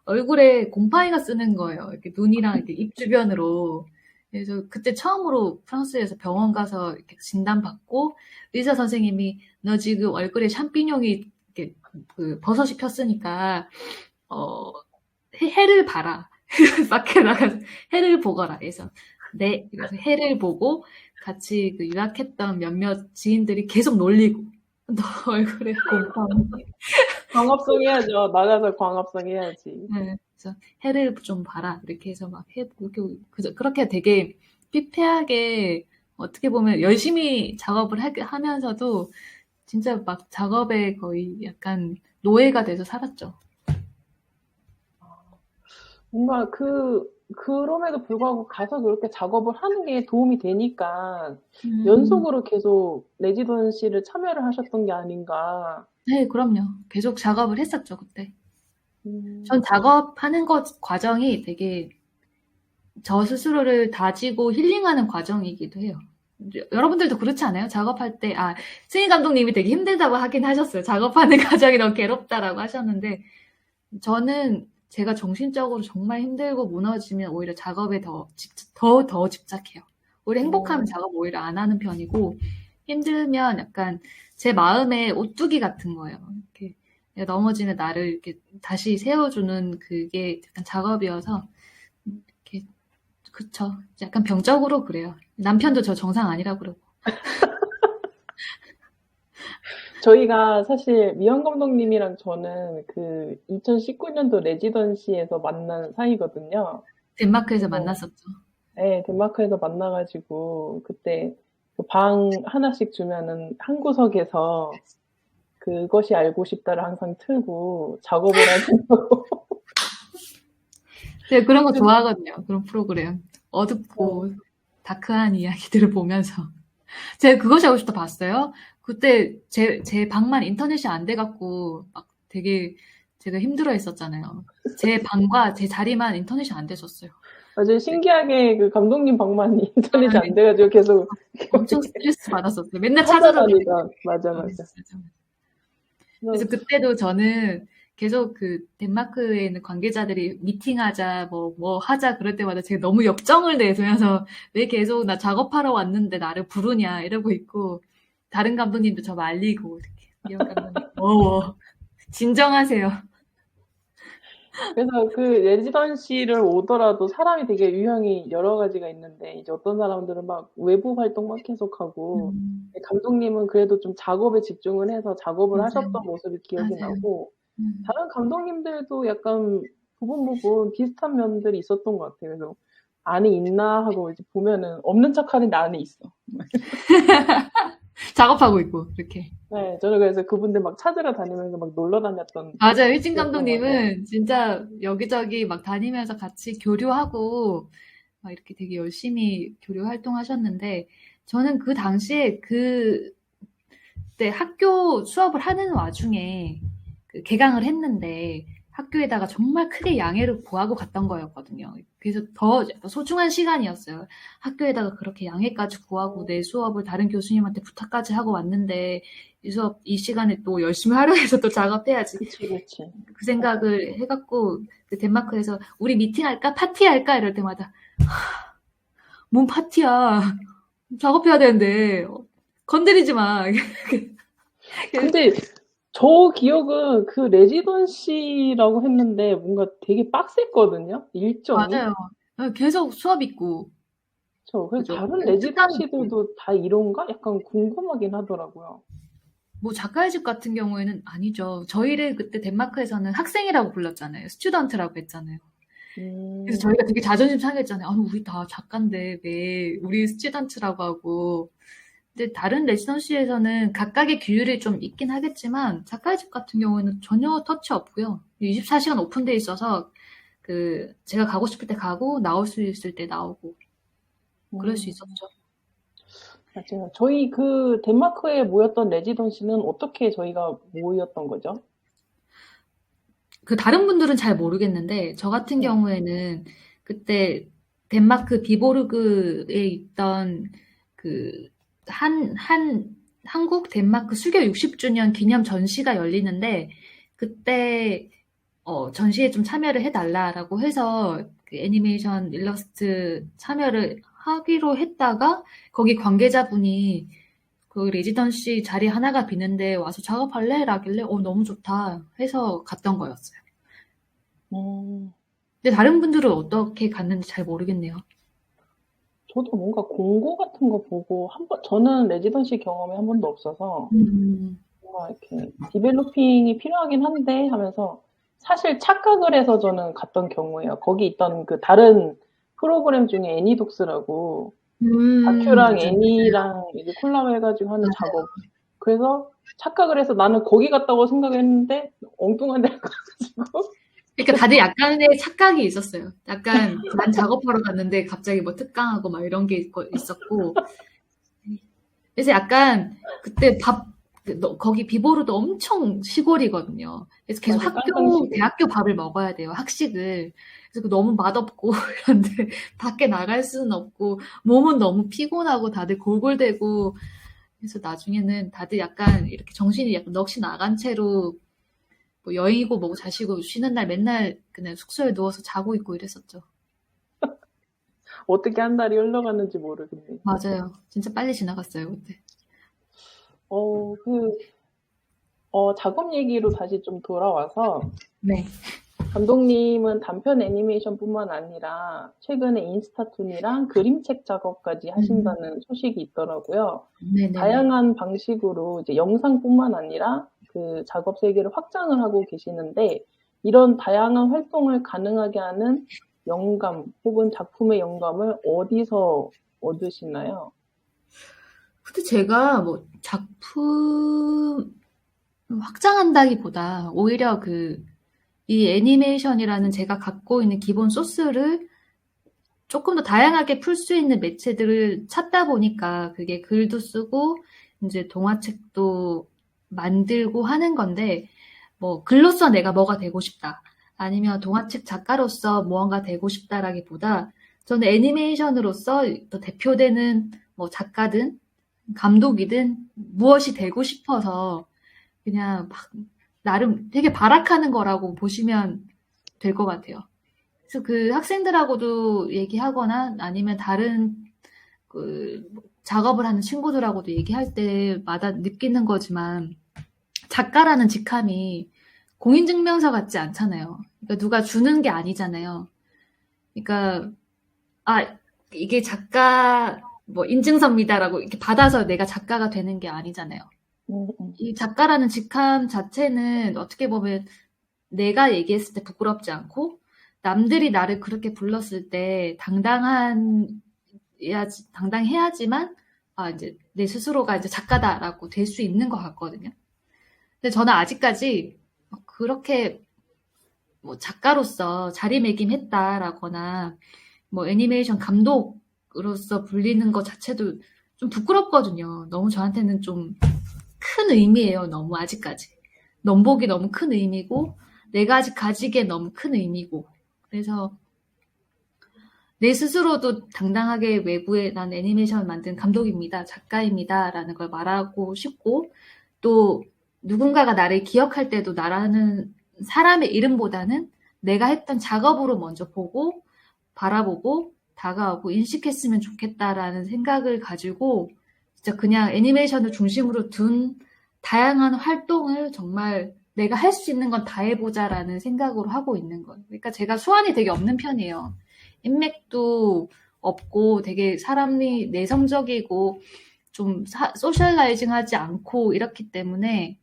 얼굴에 곰팡이가 쓰는 거예요. 이렇게 눈이랑 이렇게 입 주변으로. 그래서 그때 처음으로 프랑스에서 병원 가서 이렇게 진단받고 의사 선생님이 너 지금 얼굴에 샴피뇽이 이렇게 그 버섯이 폈으니까 해를 봐라. 밖에 나가서 해를 보거라. 그래서 네. 그래서 해를 보고 같이 그 유학했던 몇몇 지인들이 계속 놀리고 너 얼굴에 곰팡이. 광합성 해야죠. 나가서 광합성 해야지. 네. 그래서 해를 좀 봐라. 이렇게 해서 막 그렇게 되게 피폐하게 어떻게 보면 열심히 작업을 하면서도 진짜 막 작업에 거의 약간 노예가 돼서 살았죠. 뭔가 그럼에도 불구하고 가서 그렇게 작업을 하는 게 도움이 되니까 연속으로 계속 레지던시를 참여를 하셨던 게 아닌가. 네, 그럼요. 계속 작업을 했었죠, 그때. 음. 전 작업하는 과정이 되게 저 스스로를 다지고 힐링하는 과정이기도 해요. 여러분들도 그렇지 않아요? 작업할 때, 승희 감독님이 되게 힘들다고 하긴 하셨어요. 작업하는 과정이 너무 괴롭다라고 하셨는데, 저는 제가 정신적으로 정말 힘들고 무너지면 오히려 작업에 더 집착해요. 오히려 행복하면 작업 오히려 안 하는 편이고, 힘들면 약간 제 마음에 오뚜기 같은 거예요. 이렇게 넘어지는 나를 이렇게 다시 세워주는 그게 약간 작업이어서, 이렇게 그쵸. 약간 병적으로 그래요. 남편도 저 정상 아니라 그러고. 저희가 사실 미연 감독님이랑 저는 그 2019년도 레지던시에서 만난 사이거든요. 덴마크에서 그래서 만났었죠. 네, 덴마크에서 만나가지고 그때 그 방 하나씩 주면은 한 구석에서 그것이 알고 싶다를 항상 틀고 작업을 하고 제가 그런 거 좋아하거든요. 그런 프로그램. 어둡고 다크한 이야기들을 보면서. 제가 그것이 알고 싶다 봤어요. 그때 제 방만 인터넷이 안 돼갖고 막 되게 제가 힘들어 했었잖아요. 제 방과 제 자리만 인터넷이 안 됐었어요. 아주 네. 신기하게 그 감독님 방만 아, 인터넷이 네. 안 돼가지고 계속 엄청 스트레스 받았었어요. 맨날 찾아다니고. 찾아다니던 맞아 맞아. 그래서 그래서 그때도 저는 계속 그 덴마크에 있는 관계자들이 미팅하자, 뭐 하자 그럴 때마다 제가 너무 역정을 내면서 왜 계속 나 작업하러 왔는데 나를 부르냐 이러고 있고, 다른 감독님도 저 말리고, 이렇게. 이현 감독님, 진정하세요. 그래서 그 레지던시를 오더라도 사람이 되게 유형이 여러 가지가 있는데 이제 어떤 사람들은 막 외부 활동만 계속하고 감독님은 그래도 좀 작업에 집중을 해서 작업을 맞아요. 하셨던 모습이 기억이 맞아요. 나고 음. 다른 감독님들도 약간 부분 비슷한 면들이 있었던 것 같아요. 그래서 안에 있나 하고 이제 보면은 없는 척하는데 안에 있어. 작업하고 있고, 이렇게. 네, 저는 그래서 그분들 막 찾으러 다니면서 막 놀러 다녔던 맞아요. 휘진 기억도 많아요. 감독님은 진짜 여기저기 막 다니면서 같이 교류하고, 막 이렇게 되게 열심히 교류 활동하셨는데, 저는 그 당시에 그때 학교 수업을 하는 와중에 그 개강을 했는데, 학교에다가 정말 크게 양해를 구하고 갔던 거였거든요. 그래서 더 소중한 시간이었어요. 학교에다가 그렇게 양해까지 구하고 내 수업을 다른 교수님한테 부탁까지 하고 왔는데, 이 수업, 이 시간에 또 열심히 활용해서 또 작업해야지. 그치, 그치. 그 생각을 해갖고, 그 덴마크에서 우리 미팅할까? 파티할까? 이럴 때마다, 뭔 파티야. 작업해야 되는데, 건드리지 마. 근데 저 기억은 그 레지던시라고 했는데 뭔가 되게 빡셌거든요, 일정이. 맞아요. 계속 수업 있고, 그래서 그죠? 다른 특강 있고. 레지던시들도 다 이런가? 약간 궁금하긴 하더라고요. 뭐 작가의 집 같은 경우에는 아니죠. 저희를 그때 덴마크에서는 학생이라고 불렀잖아요. 스튜던트라고 했잖아요. 그래서 음, 저희가 되게 자존심 상했잖아요. 아니, 우리 다 작가인데 왜 우리 스튜던트라고 하고. 근데 다른 레지던시에서는 각각의 규율이 좀 있긴 하겠지만 작가의 집 같은 경우에는 전혀 터치 없고요. 24시간 오픈돼 있어서 그 제가 가고 싶을 때 가고 나올 수 있을 때 나오고 그럴 수 있었죠. 맞아요. 저희 그 덴마크에 모였던 레지던시는 어떻게 저희가 모였던 거죠? 그 다른 분들은 잘 모르겠는데 저 같은 네. 경우에는 그때 덴마크 비보르그에 있던 그 한국 덴마크 수교 60주년 기념 전시가 열리는데 그때 전시에 좀 참여를 해달라라고 해서 그 애니메이션 일러스트 참여를 하기로 했다가 거기 관계자분이 그 레지던시 자리 하나가 비는데 와서 작업할래? 라길래 너무 좋다 해서 갔던 거였어요. 음, 근데 다른 분들은 어떻게 갔는지 잘 모르겠네요. 저도 뭔가 공고 같은 거 보고 저는 레지던시 경험이 한 번도 없어서 음, 뭔가 이렇게 디벨로핑이 필요하긴 한데 하면서 사실 착각을 해서 저는 갔던 경우예요. 거기 있던 그 다른 프로그램 중에 애니독스라고 다큐랑 맞아요. 애니랑 이제 콜라보 해가지고 하는 맞아요. 작업. 그래서 착각을 해서 나는 거기 갔다고 생각했는데 엉뚱한 데 가가지고 그러니까 다들 약간의 착각이 있었어요. 약간 난 작업하러 갔는데 갑자기 뭐 특강하고 막 이런 게 있었고. 그래서 약간 그때 거기 비보르도 엄청 시골이거든요. 그래서 계속 맞아 깡깡시고 대학교 밥을 먹어야 돼요. 학식을. 그래서 너무 맛없고 이런데 밖에 나갈 수는 없고 몸은 너무 피곤하고 다들 골골대고 그래서 나중에는 다들 약간 이렇게 정신이 약간 넋이 나간 채로 뭐 여행이고 뭐고 자시고 쉬는 날 맨날 그냥 숙소에 누워서 자고 있고 이랬었죠. 어떻게 한 달이 흘러갔는지 모르겠네요. 맞아요. 진짜 빨리 지나갔어요, 그때. 그 작업 얘기로 다시 좀 돌아와서 네. 감독님은 단편 애니메이션뿐만 아니라 최근에 인스타툰이랑 그림책 작업까지 음, 하신다는 소식이 있더라고요. 네네네. 다양한 방식으로 이제 영상뿐만 아니라 그 작업 세계를 확장을 하고 계시는데 이런 다양한 활동을 가능하게 하는 영감 혹은 작품의 영감을 어디서 얻으시나요? 근데 제가 뭐 작품 확장한다기보다 오히려 이 애니메이션이라는 제가 갖고 있는 기본 소스를 조금 더 다양하게 풀 수 있는 매체들을 찾다 보니까 그게 글도 쓰고 이제 동화책도 만들고 하는 건데 뭐 글로서 내가 뭐가 되고 싶다. 아니면 동화책 작가로서 무언가 되고 싶다라기보다 저는 애니메이션으로서 또 대표되는 뭐 작가든 감독이든 무엇이 되고 싶어서 그냥 막 나름 되게 발악하는 거라고 보시면 될 것 같아요. 그래서 그 학생들하고도 얘기하거나 아니면 다른 그 작업을 하는 친구들하고도 얘기할 때마다 느끼는 거지만 작가라는 직함이 공인증명서 같지 않잖아요. 그러니까 누가 주는 게 아니잖아요. 그러니까 아 이게 작가 뭐 인증서입니다라고 이렇게 받아서 내가 작가가 되는 게 아니잖아요. 음, 음, 이 작가라는 직함 자체는 어떻게 보면 내가 얘기했을 때 부끄럽지 않고 남들이 나를 그렇게 불렀을 때 당당해야지만 아 이제 내 스스로가 이제 작가다라고 될 수 있는 것 같거든요. 근데 저는 아직까지 그렇게 뭐 작가로서 자리매김했다라거나 뭐 애니메이션 감독으로서 불리는 것 자체도 좀 부끄럽거든요. 너무 저한테는 좀 큰 의미예요. 너무 아직까지. 넘복이 너무 큰 의미고 내가 아직 가지기에 너무 큰 의미고 그래서 내 스스로도 당당하게 외부에 난 애니메이션 만든 감독입니다. 작가입니다. 라는 걸 말하고 싶고 또 누군가가 나를 기억할 때도 나라는 사람의 이름보다는 내가 했던 작업으로 먼저 보고 바라보고 다가오고 인식했으면 좋겠다라는 생각을 가지고 진짜 그냥 애니메이션을 중심으로 둔 다양한 활동을 정말 내가 할 수 있는 건 다 해보자라는 생각으로 하고 있는 거예요. 그러니까 제가 수완이 되게 없는 편이에요. 인맥도 없고 되게 사람이 내성적이고 좀 소셜라이징 하지 않고 이렇기 때문에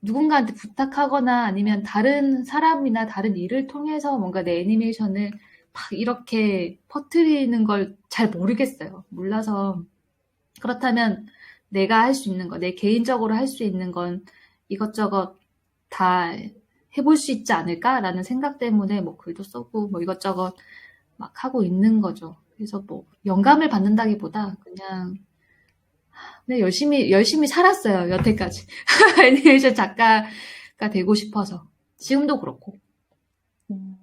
누군가한테 부탁하거나 아니면 다른 사람이나 다른 일을 통해서 뭔가 내 애니메이션을 막 이렇게 퍼뜨리는 걸 잘 모르겠어요. 몰라서 그렇다면 내가 할 수 있는 거, 내 개인적으로 할 수 있는 건 이것저것 다 해볼 수 있지 않을까라는 생각 때문에 뭐 글도 쓰고 뭐 이것저것 막 하고 있는 거죠. 그래서 뭐 영감을 받는다기보다 그냥 열심히 살았어요. 여태까지 애니메이션 작가가 되고 싶어서 지금도 그렇고. 음.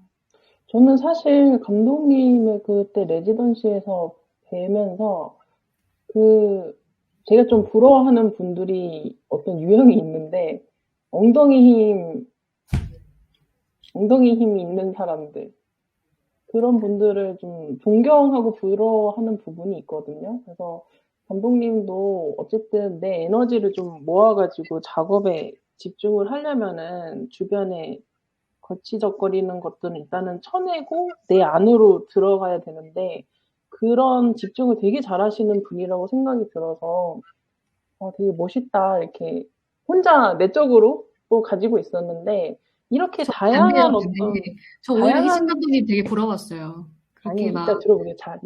저는 사실 감독님의 그때 레지던시에서 뵈면서 그 제가 좀 부러워하는 분들이 어떤 유형이 있는데 엉덩이 힘, 엉덩이 힘이 있는 사람들 그런 분들을 좀 존경하고 부러워하는 부분이 있거든요. 그래서 감독님도 어쨌든 내 에너지를 좀 모아가지고 작업에 집중을 하려면은 주변에 거치적거리는 것들은 일단은 쳐내고 내 안으로 들어가야 되는데 그런 집중을 되게 잘하시는 분이라고 생각이 들어서 되게 멋있다 이렇게 혼자 내적으로 또 가지고 있었는데 이렇게 저 반대로 다양한 되게 어떤 저 오히려 희진 다양한 감독님 되게 부러웠어요. 그렇게 아니 막 이따 들어보세요. 자,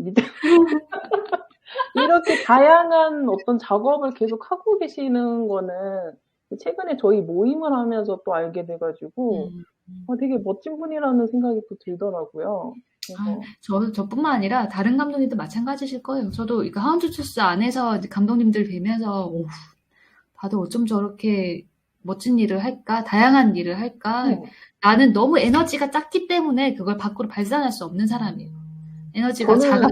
이렇게 다양한 어떤 작업을 계속 하고 계시는 거는 최근에 저희 모임을 하면서 또 알게 돼가지고 음, 되게 멋진 분이라는 생각이 또 들더라고요. 아, 그래서 저뿐만 아니라 다른 감독님도 마찬가지실 거예요. 저도 이거 하운드 투스 안에서 이제 감독님들 뵈면서 오, 다들 어쩜 저렇게 멋진 일을 할까? 다양한 일을 할까? 음, 나는 너무 에너지가 작기 때문에 그걸 밖으로 발산할 수 없는 사람이에요. 에너지가 작아. 저는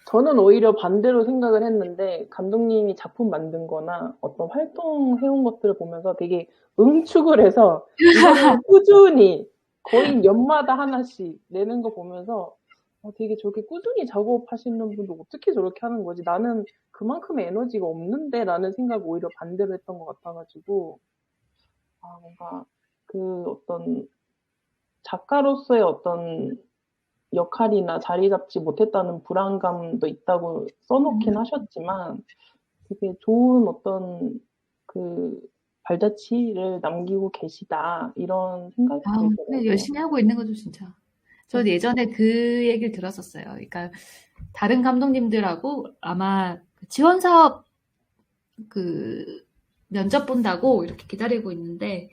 저는 오히려 반대로 생각을 했는데 감독님이 작품 만든 거나 어떤 활동해온 것들을 보면서 되게 응축을 해서 이거를 꾸준히 거의 연마다 하나씩 내는 거 보면서 되게 저렇게 꾸준히 작업하시는 분도 어떻게 저렇게 하는 거지? 나는 그만큼의 에너지가 없는데 라는 생각을 오히려 반대로 했던 것 같아가지고 뭔가 그 어떤 작가로서의 어떤 역할이나 자리 잡지 못했다는 불안감도 있다고 써놓긴 하셨지만 되게 좋은 어떤 그 발자취를 남기고 계시다 이런 생각이 들더라고요. 열심히 하고 있는 거죠, 진짜. 저 예전에 그 얘기를 들었었어요. 그러니까 다른 감독님들하고 아마 지원 사업 그 면접 본다고 이렇게 기다리고 있는데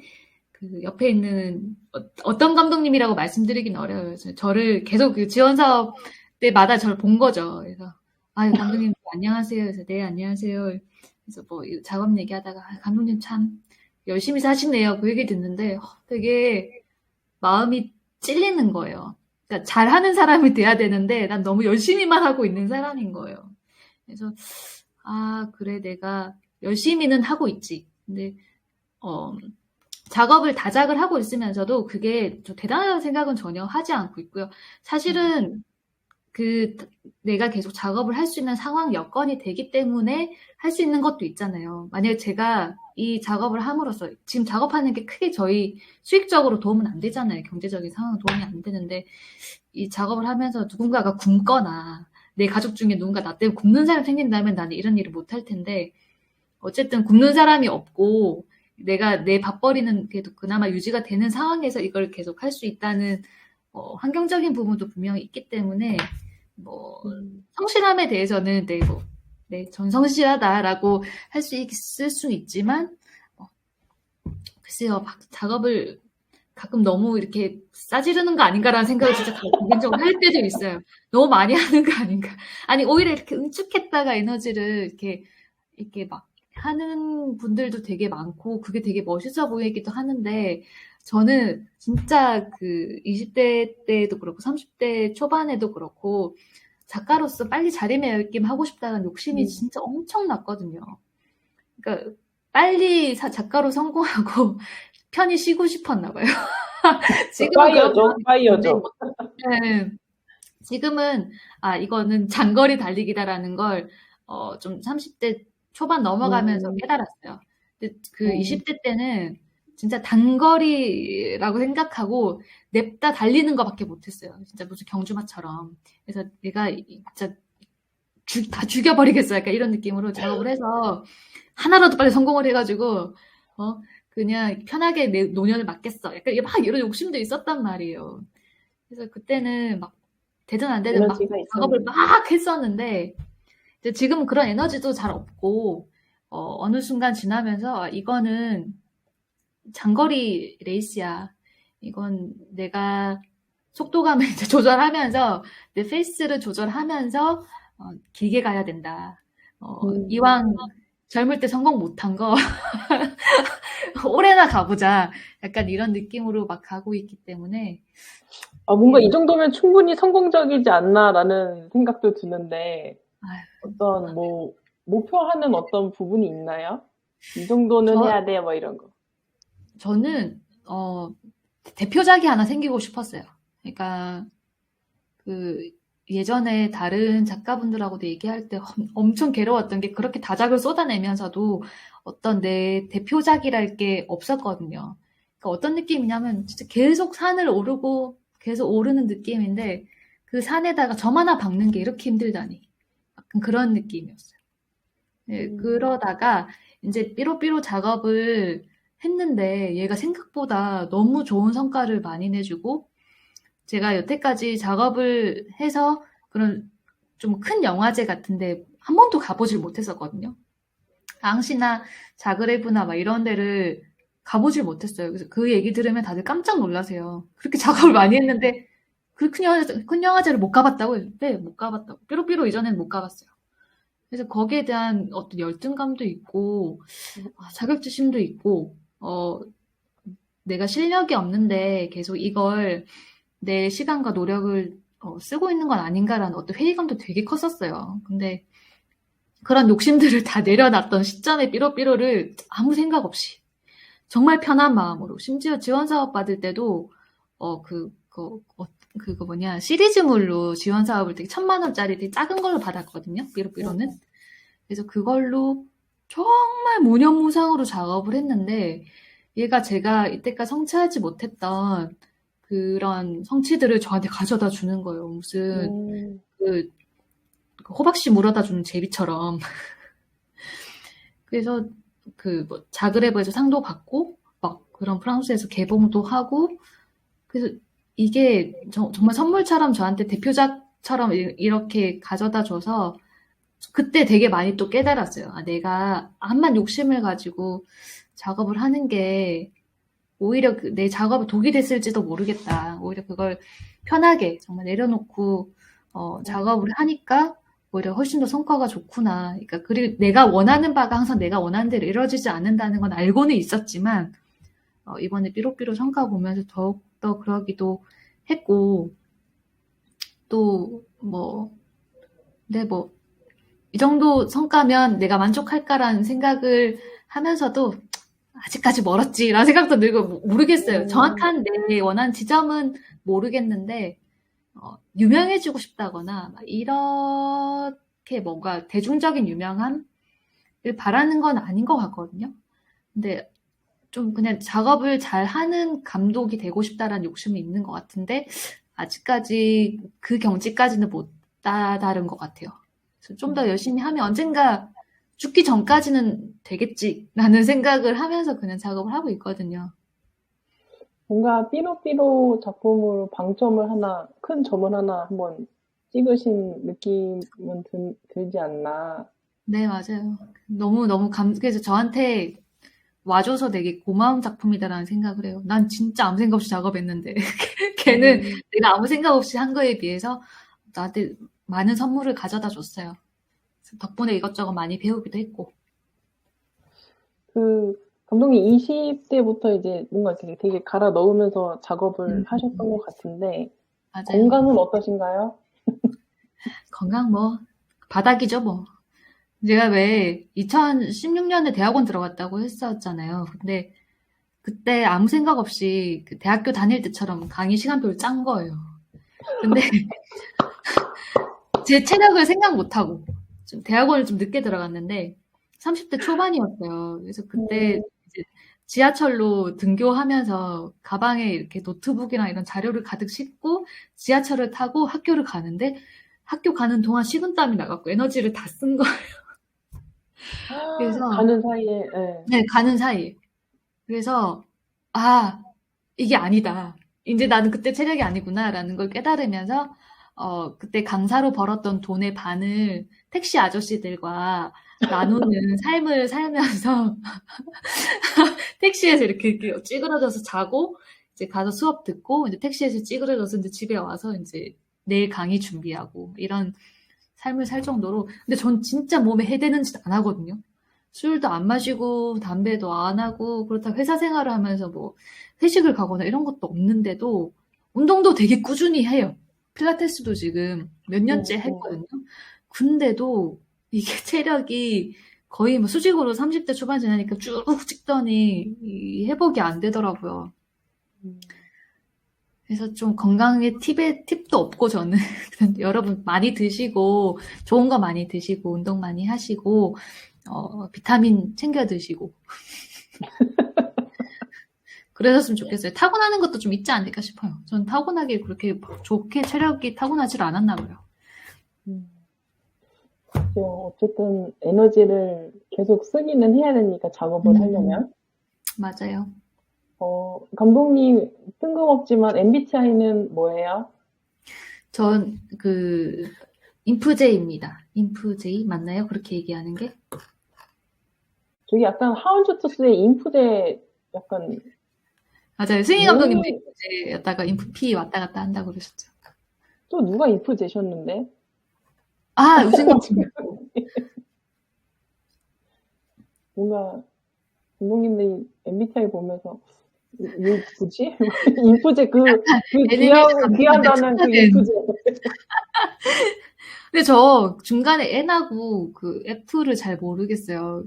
그 옆에 있는 어떤 감독님이라고 말씀드리긴 어려워요. 저를 계속 그 지원 사업 때마다 저를 본 거죠. 그래서 감독님 안녕하세요. 그래서 네 안녕하세요. 그래서 뭐 작업 얘기하다가 감독님 참 열심히 사시네요. 그 얘기 듣는데 되게 마음이 찔리는 거예요. 그러니까 잘하는 사람이 돼야 되는데 난 너무 열심히만 하고 있는 사람인 거예요. 그래서 그래 내가 열심히는 하고 있지. 근데 작업을 다작을 하고 있으면서도 그게 좀 대단하다는 생각은 전혀 하지 않고 있고요. 사실은 내가 계속 작업을 할 수 있는 상황 여건이 되기 때문에 할 수 있는 것도 있잖아요. 만약에 제가 이 작업을 함으로써 지금 작업하는 게 크게 저희 수익적으로 도움은 안 되잖아요. 경제적인 상황은 도움이 안 되는데 이 작업을 하면서 누군가가 굶거나 내 가족 중에 누군가 나 때문에 굶는 사람이 생긴다면 나는 이런 일을 못 할 텐데 어쨌든 굶는 사람이 없고 내가 내 밥벌이는 그래도 그나마 유지가 되는 상황에서 이걸 계속 할 수 있다는 환경적인 부분도 분명히 있기 때문에 성실함에 대해서는 전 성실하다라고 할 수 있을 수 있지만 글쎄요 작업을 가끔 너무 이렇게 싸지르는 거 아닌가라는 생각을 진짜 개인적으로 할 때도 있어요. 너무 많이 하는 거 아닌가? 아니 오히려 이렇게 응축했다가 에너지를 이렇게 막 하는 분들도 되게 많고 그게 되게 멋있어 보이기도 하는데 저는 진짜 그 20대 때도 그렇고 30대 초반에도 그렇고 작가로서 빨리 자리매김하고 싶다는 욕심이 진짜 엄청났거든요. 그러니까 빨리 작가로 성공하고 편히 쉬고 싶었나 봐요. 지금은 파이어죠. 네. 지금은 이거는 장거리 달리기다라는 걸 좀 30대 초반 넘어가면서 깨달았어요. 근데 그 20대 때는 진짜 단거리라고 생각하고 냅다 달리는 것밖에 못했어요. 진짜 무슨 경주마처럼. 그래서 내가 진짜 다 죽여버리겠어. 약간 이런 느낌으로 작업을 해서 하나라도 빨리 성공을 해가지고 그냥 편하게 내 노년을 맞겠어. 약간 막 이런 욕심도 있었단 말이에요. 그래서 그때는 막 되든 안 되든 막 작업을 막 했었는데 이제 지금은 그런 에너지도 잘 없고 어느 순간 지나면서 이거는 장거리 레이스야. 이건 내가 속도감을 이제 조절하면서 내 페이스를 조절하면서 길게 가야 된다. 이왕 젊을 때 성공 못한 거 오래나 가보자. 약간 이런 느낌으로 막 가고 있기 때문에 뭔가 이 정도면 충분히 성공적이지 않나라는 생각도 드는데 어떤 목표하는 어떤 부분이 있나요? 이 정도는 해야 돼, 이런 거. 저는 대표작이 하나 생기고 싶었어요. 그러니까 예전에 다른 작가분들하고도 얘기할 때 엄청 괴로웠던 게 그렇게 다작을 쏟아내면서도 어떤 내 대표작이랄 게 없었거든요. 그러니까 어떤 느낌이냐면 진짜 계속 산을 오르고 계속 오르는 느낌인데 그 산에다가 점 하나 박는 게 이렇게 힘들다니. 약간 그런 느낌이었어요. 네, 그러다가 이제 삐로삐로 작업을 했는데 얘가 생각보다 너무 좋은 성과를 많이 내주고 제가 여태까지 작업을 해서 그런 좀 큰 영화제 같은데 한 번도 가보질 못했었거든요. 앙시나 자그레브나 막 이런 데를 가보질 못했어요. 그래서 그 얘기 들으면 다들 깜짝 놀라세요. 그렇게 작업을 많이 했는데 그 큰 영화제를 못 가봤다고요? 네, 못 가봤다고. 삐로삐로 이전에는 못 가봤어요. 그래서 거기에 대한 어떤 열등감도 있고 자격지심도 있고 내가 실력이 없는데 계속 이걸 내 시간과 노력을 쓰고 있는 건 아닌가라는 어떤 회의감도 되게 컸었어요. 근데 그런 욕심들을 다 내려놨던 시점에 삐로삐로를 아무 생각 없이 정말 편한 마음으로 심지어 지원 사업 받을 때도 시리즈물로 지원 사업을 되게 1,000만 원짜리 되게 작은 걸로 받았거든요. 삐로삐로는. 그래서 그걸로 정말 무념무상으로 작업을 했는데 얘가 제가 이때까지 성취하지 못했던 그런 성취들을 저한테 가져다 주는 거예요. 무슨 음, 그 호박씨 물어다 주는 제비처럼. 그래서 뭐 자그레브에서 상도 받고 막 그런 프랑스에서 개봉도 하고, 그래서 이게 정말 선물처럼 저한테 대표작처럼 이렇게 가져다 줘서 그때 되게 많이 또 깨달았어요. 아, 내가 암만 욕심을 가지고 작업을 하는 게 오히려 내 작업에 독이 됐을지도 모르겠다. 오히려 그걸 편하게 정말 내려놓고 작업을 하니까 오히려 훨씬 더 성과가 좋구나. 그러니까 그리고 내가 원하는 바가 항상 내가 원하는 대로 이루어지지 않는다는 건 알고는 있었지만 이번에 삐로삐로 성과 보면서 더욱더 그러기도 했고, 또 이 정도 성과면 내가 만족할까라는 생각을 하면서도 아직까지 멀었지라는 생각도 들고, 모르겠어요. 정확한 내 원하는 지점은 모르겠는데 유명해지고 싶다거나 이렇게 뭔가 대중적인 유명함을 바라는 건 아닌 것 같거든요. 근데 좀 그냥 작업을 잘 하는 감독이 되고 싶다라는 욕심이 있는 것 같은데 아직까지 그 경지까지는 못 다다른 것 같아요. 그래서 좀 더 열심히 하면 언젠가 죽기 전까지는 되겠지라는 생각을 하면서 그냥 작업을 하고 있거든요. 뭔가 삐로삐로 작품으로 방점을 하나, 큰 점을 하나 한번 찍으신 느낌은 들지 않나. 네, 맞아요. 너무너무 그래서 저한테 와줘서 되게 고마운 작품이다라는 생각을 해요. 난 진짜 아무 생각 없이 작업했는데 걔는 내가 아무 생각 없이 한 거에 비해서 나한테 많은 선물을 가져다 줬어요. 덕분에 이것저것 많이 배우기도 했고. 감독님 20대부터 이제 뭔가 되게 갈아 넣으면서 작업을 하셨던 것 같은데, 맞아요. 건강은 어떠신가요? 건강 바닥이죠 뭐. 제가 왜 2016년에 대학원 들어갔다고 했었잖아요. 근데 그때 아무 생각 없이 그 대학교 다닐 때처럼 강의 시간표를 짠 거예요. 근데 제 체력을 생각 못하고 대학원을 좀 늦게 들어갔는데 30대 초반이었어요. 그래서 그때 이제 지하철로 등교하면서 가방에 이렇게 노트북이랑 이런 자료를 가득 싣고 지하철을 타고 학교를 가는데 학교 가는 동안 식은땀이 나갖고 에너지를 다 쓴 거예요. 그래서 가는 사이에, 예. 네, 가는 사이에. 그래서 이게 아니다. 이제 나는 그때 체력이 아니구나라는 걸 깨달으면서 그때 강사로 벌었던 돈의 반을 택시 아저씨들과 나누는 삶을 살면서 택시에서 이렇게 찌그러져서 자고 이제 가서 수업 듣고 이제 택시에서 찌그러져서 이제 집에 와서 이제 내일 강의 준비하고 이런 삶을 살 정도로. 근데 전 진짜 몸에 해대는 짓 안 하거든요. 술도 안 마시고 담배도 안 하고 그렇다고 회사 생활을 하면서 회식을 가거나 이런 것도 없는데도 운동도 되게 꾸준히 해요. 필라테스도 지금 몇 년째 했거든요. 근데도 이게 체력이 거의 수직으로 30대 초반 지나니까 쭉 찍더니 회복이 안 되더라고요. 그래서 좀 건강의 팁도 없고 저는 여러분 많이 드시고 좋은 거 많이 드시고 운동 많이 하시고 비타민 챙겨 드시고 그러셨으면 좋겠어요. 타고나는 것도 좀 있지 않을까 싶어요. 전 타고나게 그렇게 좋게 체력이 타고나질 않았나 봐요. 어쨌든 에너지를 계속 쓰기는 해야 되니까 작업을 하려면. 맞아요. 감독님 뜬금없지만 MBTI는 뭐예요? 전 인프제입니다. 인프제 맞나요? 그렇게 얘기하는 게? 저기 약간 하운주투스의 인프제 약간 맞아요. 승희 감독님도 인프제였다가 인프피 왔다 갔다 한다고 그러셨죠. 또 누가 인프제셨는데? 무슨 감독님. 뭔가 감독님들이 MBTI 보면서 왜 누구지? 인프제 귀하다는 인프제. 근데 저 중간에 N하고 F를 잘 모르겠어요.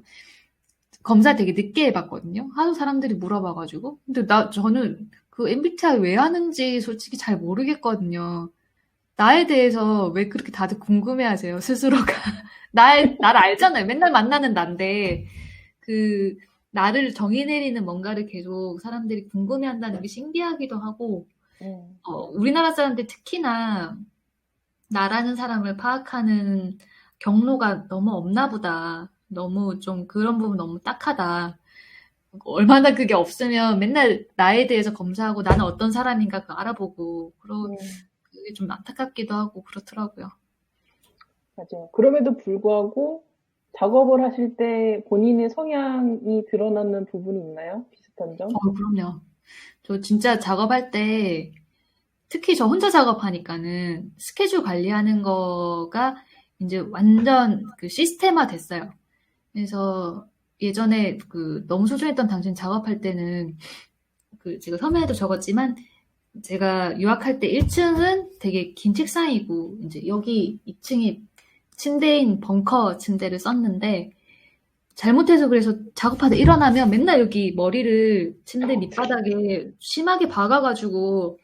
검사 되게 늦게 해봤거든요. 하도 사람들이 물어봐가지고. 근데 저는 MBTI 왜 하는지 솔직히 잘 모르겠거든요. 나에 대해서 왜 그렇게 다들 궁금해하세요, 스스로가. 나를 알잖아요. 맨날 만나는 난데, 나를 정의 내리는 뭔가를 계속 사람들이 궁금해한다는 게 신기하기도 하고, 우리나라 사람들 특히나 나라는 사람을 파악하는 경로가 너무 없나 보다. 너무 좀 그런 부분 너무 딱하다. 얼마나 그게 없으면 맨날 나에 대해서 검사하고 나는 어떤 사람인가 그거 알아보고 그게 좀 안타깝기도 하고 그렇더라고요. 맞아요. 그럼에도 불구하고 작업을 하실 때 본인의 성향이 드러나는 부분이 있나요? 비슷한 점? 그럼요. 저 진짜 작업할 때 특히 저 혼자 작업하니까는 스케줄 관리하는 거가 이제 완전 그 시스템화 됐어요. 그래서 예전에 그 너무 소중했던 당신 작업할 때는 그 제가 서면에도 적었지만 제가 유학할 때 1층은 되게 긴 책상이고 이제 여기 2층이 침대인 벙커 침대를 썼는데 잘못해서 그래서 작업하다 일어나면 맨날 여기 머리를 침대 밑바닥에 심하게 박아가지고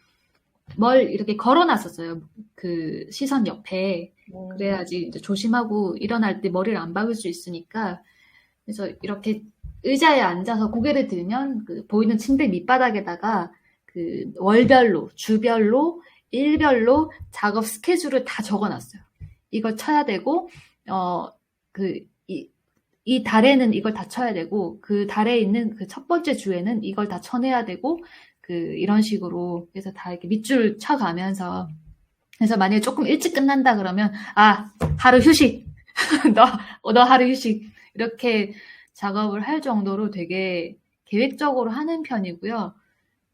뭘 이렇게 걸어놨었어요. 그 시선 옆에. 그래야지 이제 조심하고 일어날 때 머리를 안 박을 수 있으니까. 그래서 이렇게 의자에 앉아서 고개를 들면 그 보이는 침대 밑바닥에다가 그 월별로, 주별로, 일별로 작업 스케줄을 다 적어놨어요. 이걸 쳐야 되고, 이 달에는 이걸 다 쳐야 되고, 그 달에 있는 그 첫 번째 주에는 이걸 다 쳐내야 되고, 이런 식으로. 그래서 다 이렇게 밑줄 쳐가면서. 그래서 만약에 조금 일찍 끝난다 그러면, 하루 휴식. 너 하루 휴식. 이렇게 작업을 할 정도로 되게 계획적으로 하는 편이고요.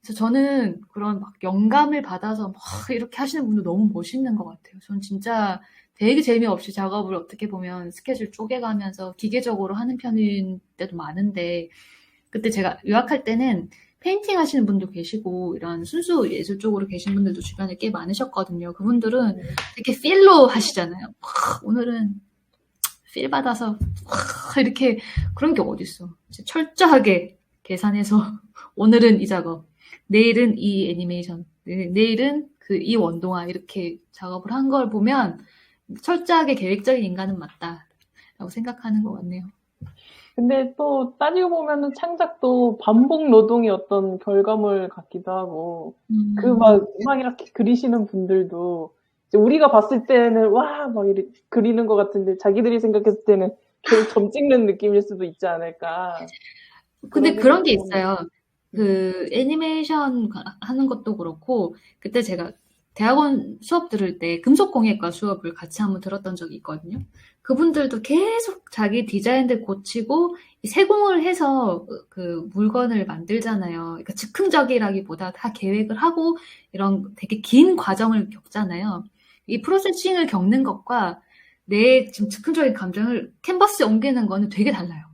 그래서 저는 그런 막 영감을 받아서 막 이렇게 하시는 분도 너무 멋있는 것 같아요. 전 진짜 되게 재미없이 작업을 어떻게 보면 스케줄 쪼개가면서 기계적으로 하는 편인 때도 많은데, 그때 제가 유학할 때는 페인팅 하시는 분도 계시고 이런 순수 예술 쪽으로 계신 분들도 주변에 꽤 많으셨거든요. 그분들은 이렇게 필로 하시잖아요. 오늘은 필 받아서 이렇게 그런 게 어딨어. 철저하게 계산해서 오늘은 이 작업, 내일은 이 애니메이션, 내일은 이 원동화 이렇게 작업을 한 걸 보면 철저하게 계획적인 인간은 맞다라고 생각하는 것 같네요. 근데 또 따지고 보면은 창작도 반복 노동의 어떤 결과물 같기도 하고, 막 이렇게 그리시는 분들도, 이제 우리가 봤을 때는, 막 이렇게 그리는 것 같은데, 자기들이 생각했을 때는 계속 점 찍는 느낌일 수도 있지 않을까. 근데 그런 게 있어요. 그 애니메이션 하는 것도 그렇고, 그때 제가 대학원 수업 들을 때 금속공예과 수업을 같이 한번 들었던 적이 있거든요. 그분들도 계속 자기 디자인들 고치고 세공을 해서 그 물건을 만들잖아요. 그러니까 즉흥적이라기보다 다 계획을 하고 이런 되게 긴 과정을 겪잖아요. 이 프로세싱을 겪는 것과 내 지금 즉흥적인 감정을 캔버스에 옮기는 거는 되게 달라요.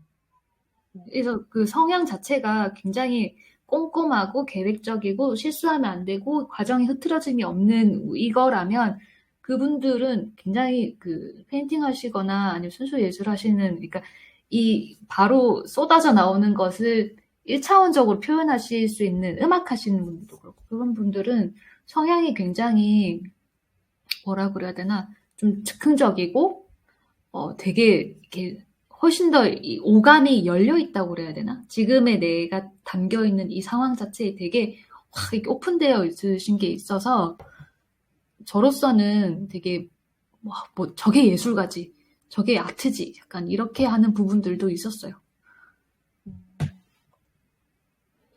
그래서 그 성향 자체가 굉장히 꼼꼼하고 계획적이고 실수하면 안 되고 과정이 흐트러짐이 없는 이거라면 그분들은 굉장히 그 페인팅 하시거나 아니면 순수 예술 하시는, 그러니까 이 바로 쏟아져 나오는 것을 1차원적으로 표현하실 수 있는 음악 하시는 분들도 그렇고, 그런 분들은 성향이 굉장히 뭐라 그래야 되나, 좀 즉흥적이고 되게 이렇게 훨씬 더 오감이 열려 있다고 그래야 되나? 지금의 내가 담겨 있는 이 상황 자체에 되게 이렇게 오픈되어 있으신 게 있어서 저로서는 되게 뭐 저게 예술가지, 저게 아트지, 약간 이렇게 하는 부분들도 있었어요.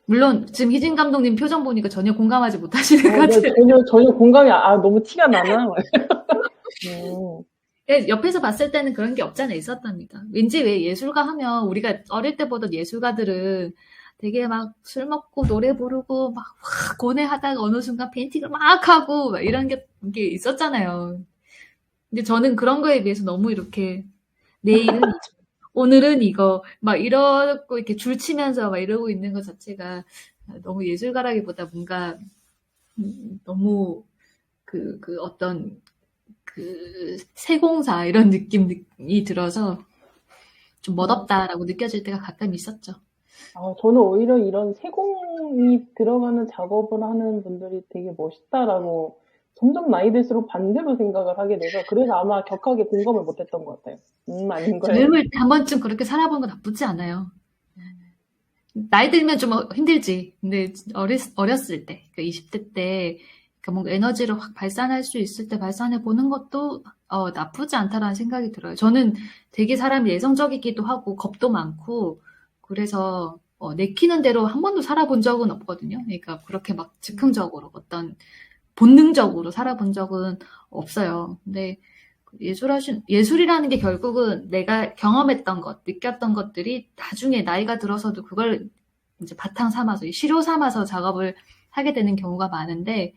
물론 지금 희진 감독님 표정 보니까 전혀 공감하지 못하시는 것 같아요. 전혀 공감이 너무 티가 나나. 옆에서 봤을 때는 그런 게 없지 않아 있었답니다. 왠지 왜 예술가 하면 우리가 어릴 때 보던 예술가들은 되게 막 술 먹고 노래 부르고 막 고뇌하다가 어느 순간 페인팅을 막 하고 막 이런 게 있었잖아요. 근데 저는 그런 거에 비해서 너무 이렇게 내일은 오늘은 이거 막 이러고 이렇게 줄 치면서 막 이러고 있는 것 자체가 너무 예술가라기보다 뭔가 너무 그 어떤 그 세공사 이런 느낌이 들어서 좀 멋없다라고 느껴질 때가 가끔 있었죠. 저는 오히려 이런 세공이 들어가는 작업을 하는 분들이 되게 멋있다라고 점점 나이 들수록 반대로 생각을 하게 돼서, 그래서 아마 격하게 공감을 못했던 것 같아요. 아닌 거예요. 삶을 한 번쯤 그렇게 살아보는 건 나쁘지 않아요. 나이 들면 좀 힘들지. 근데 어렸을 때, 그러니까 20대 때, 그러니까 뭔가 에너지를 확 발산할 수 있을 때 발산해 보는 것도 나쁘지 않다라는 생각이 들어요. 저는 되게 사람이 내성적이기도 하고 겁도 많고 그래서 내키는 대로 한 번도 살아본 적은 없거든요. 그러니까 그렇게 막 즉흥적으로 어떤 본능적으로 살아본 적은 없어요. 근데 예술이라는 게 결국은 내가 경험했던 것, 느꼈던 것들이 나중에 나이가 들어서도 그걸 이제 바탕 삼아서, 시료 삼아서 작업을 하게 되는 경우가 많은데,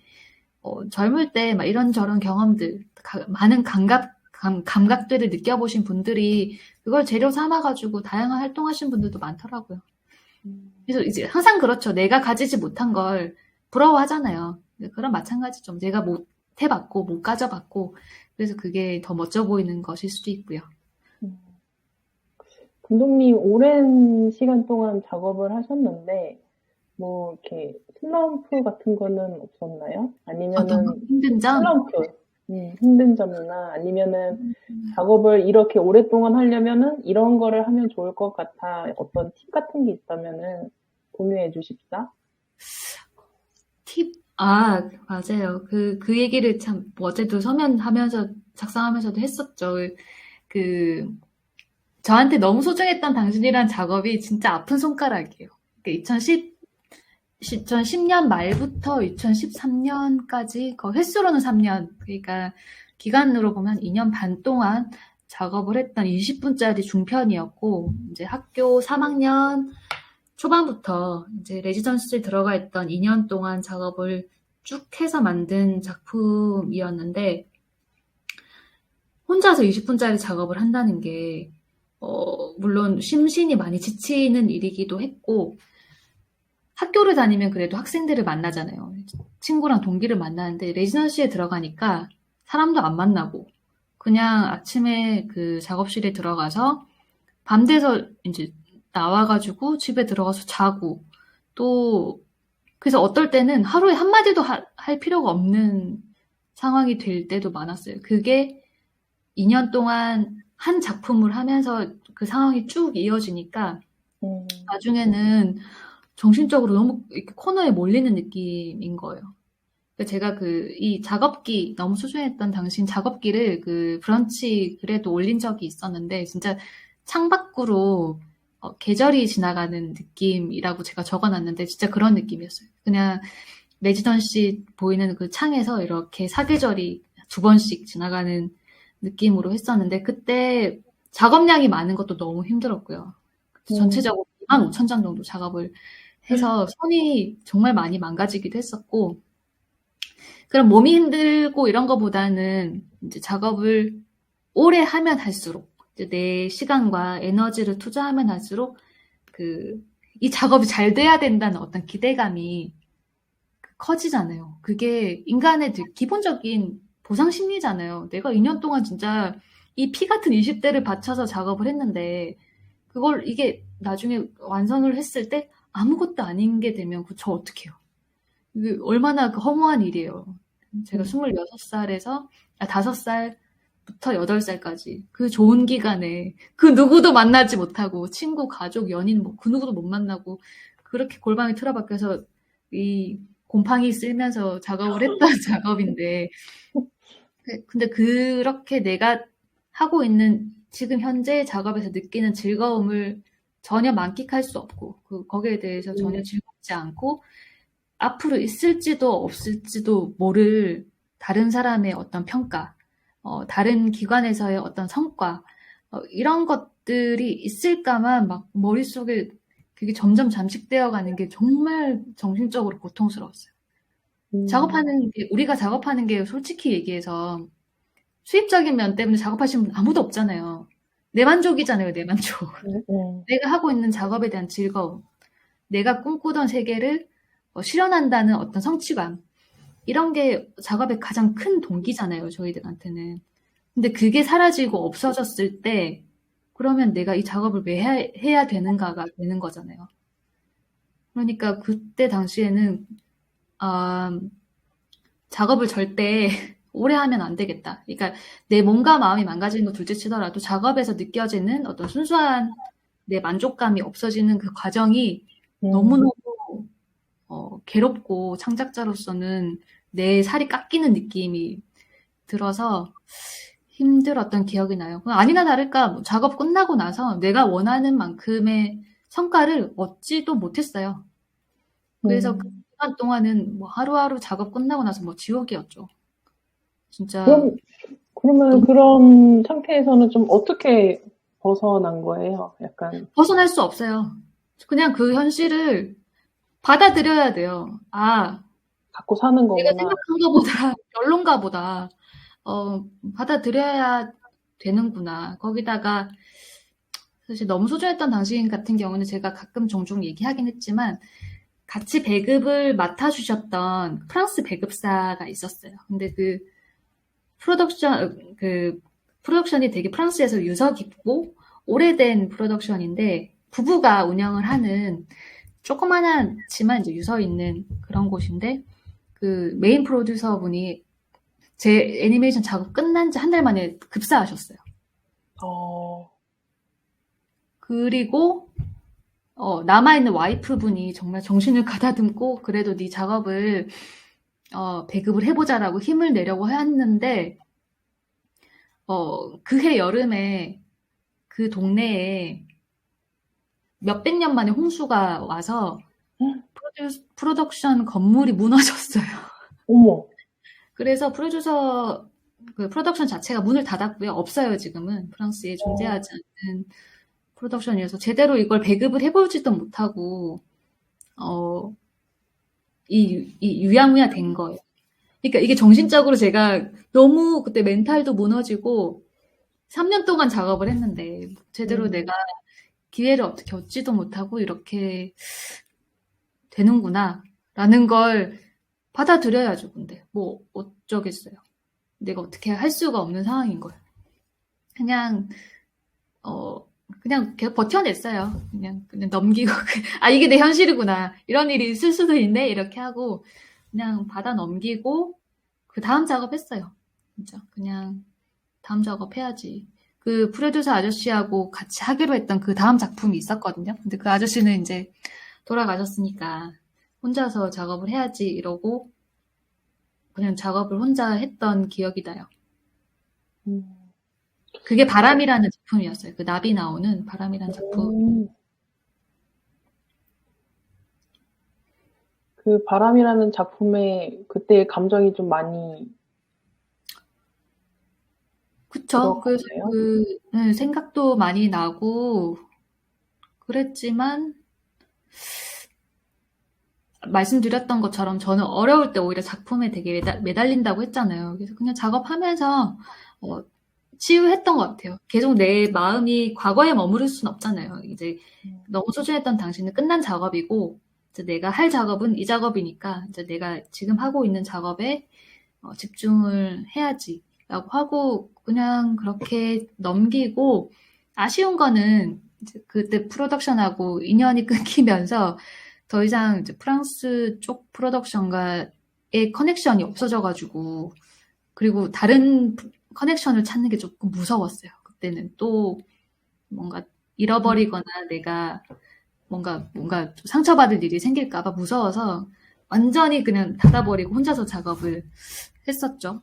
젊을 때 막 이런저런 경험들, 많은 감각들을 느껴보신 분들이 그걸 재료 삼아가지고 다양한 활동하신 분들도 많더라고요. 그래서 이제 항상 그렇죠. 내가 가지지 못한 걸 부러워하잖아요. 그런 마찬가지죠. 내가 못 해봤고, 못 가져봤고, 그래서 그게 더 멋져 보이는 것일 수도 있고요. 감독님 오랜 시간 동안 작업을 하셨는데, 뭐, 이렇게, 슬럼프 같은 거는 없었나요? 너무 아니면은, 힘든 점? 슬럼프, 힘든 점이나, 아니면은, 작업을 이렇게 오랫동안 하려면은, 이런 거를 하면 좋을 것 같아. 어떤 팁 같은 게 있다면은, 공유해 주십사? 팁? 맞아요. 그 얘기를 참, 어제도 서면하면서, 작성하면서도 했었죠. 저한테 너무 소중했던 당신이란 작업이 진짜 아픈 손가락이에요. 2010년 말부터 2013년까지, 횟수로는 3년, 그러니까 기간으로 보면 2년 반 동안 작업을 했던 20분짜리 중편이었고, 이제 학교 3학년 초반부터 이제 레지던시에 들어가 있던 2년 동안 작업을 쭉 해서 만든 작품이었는데, 혼자서 20분짜리 작업을 한다는 게, 물론 심신이 많이 지치는 일이기도 했고, 학교를 다니면 그래도 학생들을 만나잖아요. 친구랑 동기를 만나는데, 레지던시에 들어가니까 사람도 안 만나고, 그냥 아침에 그 작업실에 들어가서 밤 돼서 이제 나와가지고 집에 들어가서 자고, 또, 그래서 어떨 때는 하루에 한마디도 할 필요가 없는 상황이 될 때도 많았어요. 그게 2년 동안 한 작품을 하면서 그 상황이 쭉 이어지니까 나중에는 정신적으로 너무 이렇게 코너에 몰리는 느낌인 거예요. 제가 이 작업기, 너무 소중했던 당신 작업기를 그 브런치 글에도 올린 적이 있었는데, 진짜 창밖으로 계절이 지나가는 느낌이라고 제가 적어놨는데, 진짜 그런 느낌이었어요. 그냥 레지던시 보이는 그 창에서 이렇게 사계절이 2번씩 지나가는 느낌으로 했었는데, 그때 작업량이 많은 것도 너무 힘들었고요. 전체적으로 25,000장 정도 작업을 해서 손이 정말 많이 망가지기도 했었고, 그럼 몸이 힘들고 이런 거보다는 이제 작업을 오래 하면 할수록, 이제 내 시간과 에너지를 투자하면 할수록 이 작업이 잘 돼야 된다는 어떤 기대감이 커지잖아요. 그게 인간의 기본적인 보상 심리잖아요. 내가 2년 동안 진짜 이 피 같은 20대를 바쳐서 작업을 했는데, 이게 나중에 완성을 했을 때 아무것도 아닌 게 되면 저 어떡해요. 이게 얼마나 허무한 일이에요. 제가 26살에서, 5살부터 8살까지 그 좋은 기간에 그 누구도 만나지 못하고, 친구, 가족, 연인, 그 누구도 못 만나고, 그렇게 골방에 틀어박혀서 이 곰팡이 쓸면서 작업을 했던 작업인데, 근데 그렇게 내가 하고 있는 지금 현재 작업에서 느끼는 즐거움을 전혀 만끽할 수 없고, 거기에 대해서 전혀 즐겁지 않고, 앞으로 있을지도 없을지도 모를 다른 사람의 어떤 평가, 다른 기관에서의 어떤 성과, 이런 것들이 있을까만 막 머릿속에 그게 점점 잠식되어 가는 게 정말 정신적으로 고통스러웠어요. 우리가 작업하는 게 솔직히 얘기해서 수입적인 면 때문에 작업하시는 분 아무도 없잖아요. 내 만족이잖아요, 내 만족. 내가 하고 있는 작업에 대한 즐거움, 내가 꿈꾸던 세계를 실현한다는 어떤 성취감, 이런 게 작업의 가장 큰 동기잖아요, 저희들한테는. 근데 그게 사라지고 없어졌을 때, 그러면 내가 이 작업을 왜 해야 되는가가 되는 거잖아요. 그러니까 그때 당시에는 작업을 절대 오래 하면 안 되겠다. 그러니까 내 몸과 마음이 망가지는 거 둘째 치더라도 작업에서 느껴지는 어떤 순수한 내 만족감이 없어지는 그 과정이 음, 너무너무 괴롭고 창작자로서는 내 살이 깎이는 느낌이 들어서 힘들었던 기억이 나요. 아니나 다를까 뭐 작업 끝나고 나서 내가 원하는 만큼의 성과를 얻지도 못했어요. 그래서 그 음. 기간 동안은 뭐 하루하루 작업 끝나고 나서 뭐 지옥이었죠. 진짜 그럼, 그러면 너무 그런 상태에서는 좀 어떻게 벗어난 거예요? 약간, 벗어날 수 없어요. 그냥 그 현실을 받아들여야 돼요. 아, 갖고 사는 내가 거구나. 생각한 것보다 별론가 보다. 받아들여야 되는구나. 거기다가 사실 너무 소중했던 당신 같은 경우는 제가 가끔 종종 얘기하긴 했지만 같이 배급을 맡아주셨던 프랑스 배급사가 있었어요. 근데 그 프로덕션이 되게 프랑스에서 유서 깊고 오래된 프로덕션인데 부부가 운영을 하는 조그만하지만 이제 유서 있는 그런 곳인데 그 메인 프로듀서 분이 제 애니메이션 작업 끝난 지 한 달 만에 급사하셨어요. 어, 그리고 남아있는 와이프분이 정말 정신을 가다듬고 그래도 네 작업을 배급을 해보자라고 힘을 내려고 했는데 그해 여름에 그 동네에 몇백 년 만에 홍수가 와서 프로덕션 건물이 무너졌어요. 어머, 그래서 그 프로덕션 자체가 문을 닫았고요. 없어요, 지금은. 프랑스에 어, 존재하지 않는 프로덕션이어서 제대로 이걸 배급을 해보지도 못하고, 어, 유야무야 된 거예요. 그러니까 이게 정신적으로 제가 너무 그때 멘탈도 무너지고, 3년 동안 작업을 했는데, 제대로 음, 내가 기회를 어떻게 얻지도 못하고 이렇게 되는구나. 라는 걸 받아들여야죠, 근데. 뭐, 어쩌겠어요. 내가 어떻게 할 수가 없는 상황인 거예요. 그냥, 어, 그냥 계속 버텨냈어요. 그냥 넘기고, 아, 이게 내 현실이구나. 이런 일이 있을 수도 있네. 이렇게 하고, 그냥 받아 넘기고, 그 다음 작업했어요. 진짜. 그냥, 다음 작업해야지. 그 프로듀서 아저씨하고 같이 하기로 했던 그 다음 작품이 있었거든요. 근데 그 아저씨는 이제 돌아가셨으니까 혼자서 작업을 해야지 이러고 그냥 작업을 혼자 했던 기억이 나요. 음, 그게 바람이라는 작품이었어요. 그 나비 나오는 바람이라는 작품. 음. 그 바람이라는 작품에 그때의 감정이 좀 많이 그쵸. 그래서 들어갔네요. 네, 생각도 많이 나고 그랬지만 말씀드렸던 것처럼 저는 어려울 때 오히려 작품에 되게 매달린다고 했잖아요. 그래서 그냥 작업하면서 어, 치유했던 것 같아요. 계속 내 마음이 과거에 머무를 수는 없잖아요. 이제 너무 소중했던 당신은 끝난 작업이고 이제 내가 할 작업은 이 작업이니까 이제 내가 지금 하고 있는 작업에 집중을 해야지라고 하고 그냥 그렇게 넘기고 아쉬운 거는 이제 그때 프로덕션하고 인연이 끊기면서 더 이상 이제 프랑스 쪽 프로덕션과의 커넥션이 없어져가지고 그리고 다른 커넥션을 찾는 게 조금 무서웠어요. 그때는 또 뭔가 잃어버리거나 내가 뭔가 좀 상처받을 일이 생길까봐 무서워서 완전히 그냥 닫아버리고 혼자서 작업을 했었죠.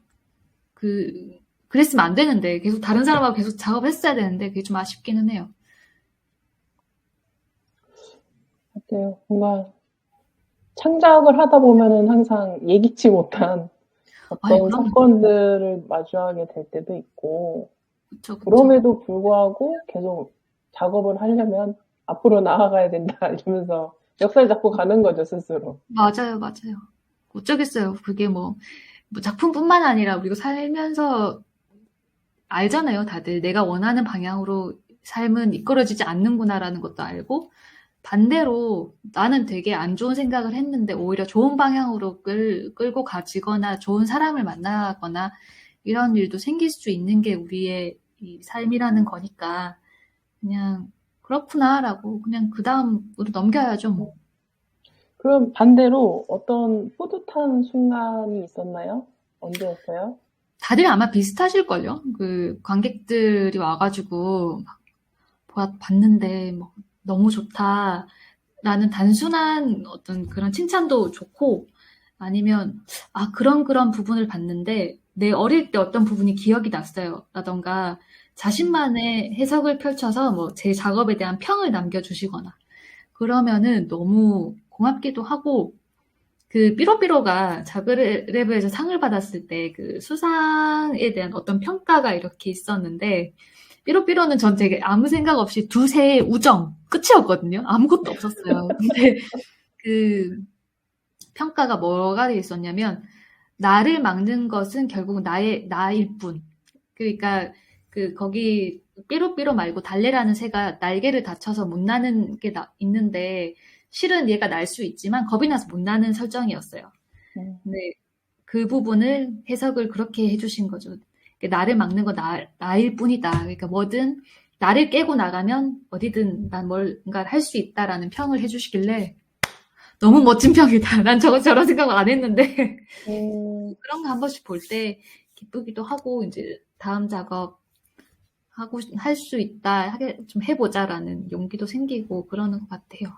그랬으면 안 되는데 계속 다른 사람하고 계속 작업을 했어야 되는데 그게 좀 아쉽기는 해요. 같아요. 뭔가 창작을 하다 보면은 항상 예기치 못한 아니, 어떤 그럼요. 사건들을 마주하게 될 때도 있고, 그쵸, 그쵸. 그럼에도 불구하고 계속 작업을 하려면 앞으로 나아가야 된다 이러면서 멱살 잡고 가는 거죠, 스스로. 맞아요, 맞아요. 어쩌겠어요. 그게 뭐 작품뿐만 아니라 우리가 살면서 알잖아요, 다들. 내가 원하는 방향으로 삶은 이끌어지지 않는구나라는 것도 알고, 반대로 나는 되게 안 좋은 생각을 했는데 오히려 좋은 방향으로 끌고 가지거나 좋은 사람을 만나거나 이런 일도 생길 수 있는 게 우리의 이 삶이라는 거니까 그냥 그렇구나라고 그냥 그 다음으로 넘겨야죠, 뭐. 그럼 반대로 어떤 뿌듯한 순간이 있었나요? 언제였어요? 다들 아마 비슷하실걸요? 그 관객들이 와가지고 막 봤는데 뭐 너무 좋다. 나는 단순한 어떤 그런 칭찬도 좋고, 아니면, 아, 그런 부분을 봤는데, 내 어릴 때 어떤 부분이 기억이 났어요. 라던가, 자신만의 해석을 펼쳐서 뭐 제 작업에 대한 평을 남겨주시거나, 그러면은 너무 고맙기도 하고, 그 삐로삐로가 자그레브에서 상을 받았을 때 그 수상에 대한 어떤 평가가 이렇게 있었는데, 삐로삐로는 전 되게 아무 생각 없이 두세의 우정 끝이었거든요. 아무것도 없었어요. 근데 그 평가가 뭐가 돼 있었냐면, 나를 막는 것은 결국 나일 뿐. 그러니까 거기 삐로삐로 말고 달래라는 새가 날개를 다쳐서 못 나는 게 있는데, 실은 얘가 날 수 있지만 겁이 나서 못 나는 설정이었어요. 근데 그 부분을 해석을 그렇게 해주신 거죠. 나를 막는 건 나일 뿐이다. 그러니까 뭐든 나를 깨고 나가면 어디든 난 뭔가를 할 수 있다라는 평을 해주시길래 너무 멋진 평이다. 난 저런 생각을 안 했는데 그런 거 한 번씩 볼 때 기쁘기도 하고, 이제 다음 작업 할 수 있다, 좀 해보자라는 용기도 생기고 그러는 것 같아요.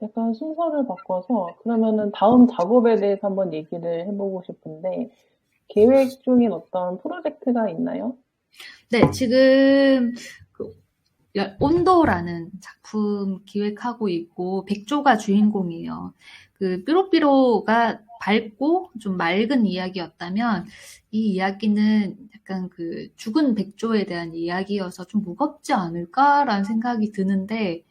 약간 순서를 바꿔서 그러면은 다음 작업에 대해서 한번 얘기를 해보고 싶은데 계획 중인 어떤 프로젝트가 있나요? 네, 지금 온도라는 작품 기획하고 있고, 백조가 주인공이에요. 그 삐로삐로가 밝고 좀 맑은 이야기였다면, 이 이야기는 약간 그 죽은 백조에 대한 이야기여서 좀 무겁지 않을까라는 생각이 드는데,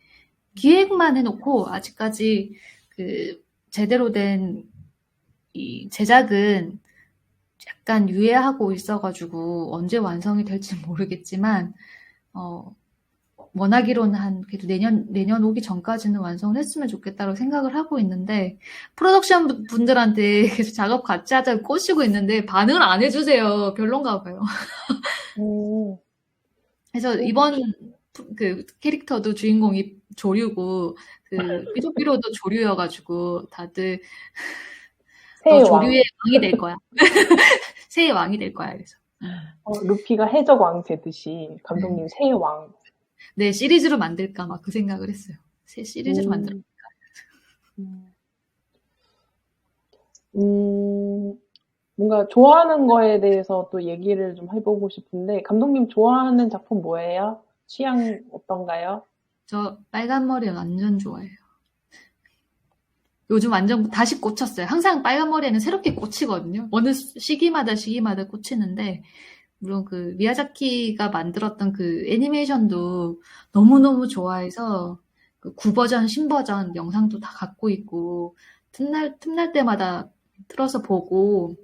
기획만 해놓고 아직까지 그 제대로 된 이 제작은 약간 유예하고 있어가지고 언제 완성이 될지 모르겠지만, 원하기로는 그래도 내년 오기 전까지는 완성을 했으면 좋겠다고 생각을 하고 있는데, 프로덕션 분들한테 계속 작업 같이 하자고 꼬시고 있는데, 반응을 안 해주세요. 별론가 봐요. 그래서 이번 그 캐릭터도 주인공이 조류고, 그 삐로삐로도 조류여가지고, 다들 너 조류의 왕이 될 거야. 새의 왕이 될 거야. 그래서. 루피가 해적 왕 되듯이 감독님 새의 왕. 네, 시리즈로 만들까 막 그 생각을 했어요. 새 시리즈로 만들까. 뭔가 좋아하는 거에 대해서 또 얘기를 좀 해보고 싶은데 감독님 좋아하는 작품 뭐예요? 취향 어떤가요? 저 빨간 머리 완전 좋아해요. 요즘 완전 다시 꽂혔어요. 항상 빨간 머리에는 새롭게 꽂히거든요. 어느 시기마다 꽂히는데, 물론 그 미야자키가 만들었던 그 애니메이션도 너무너무 좋아해서 그 9버전, 신버전 영상도 다 갖고 있고, 틈날 때마다 틀어서 보고,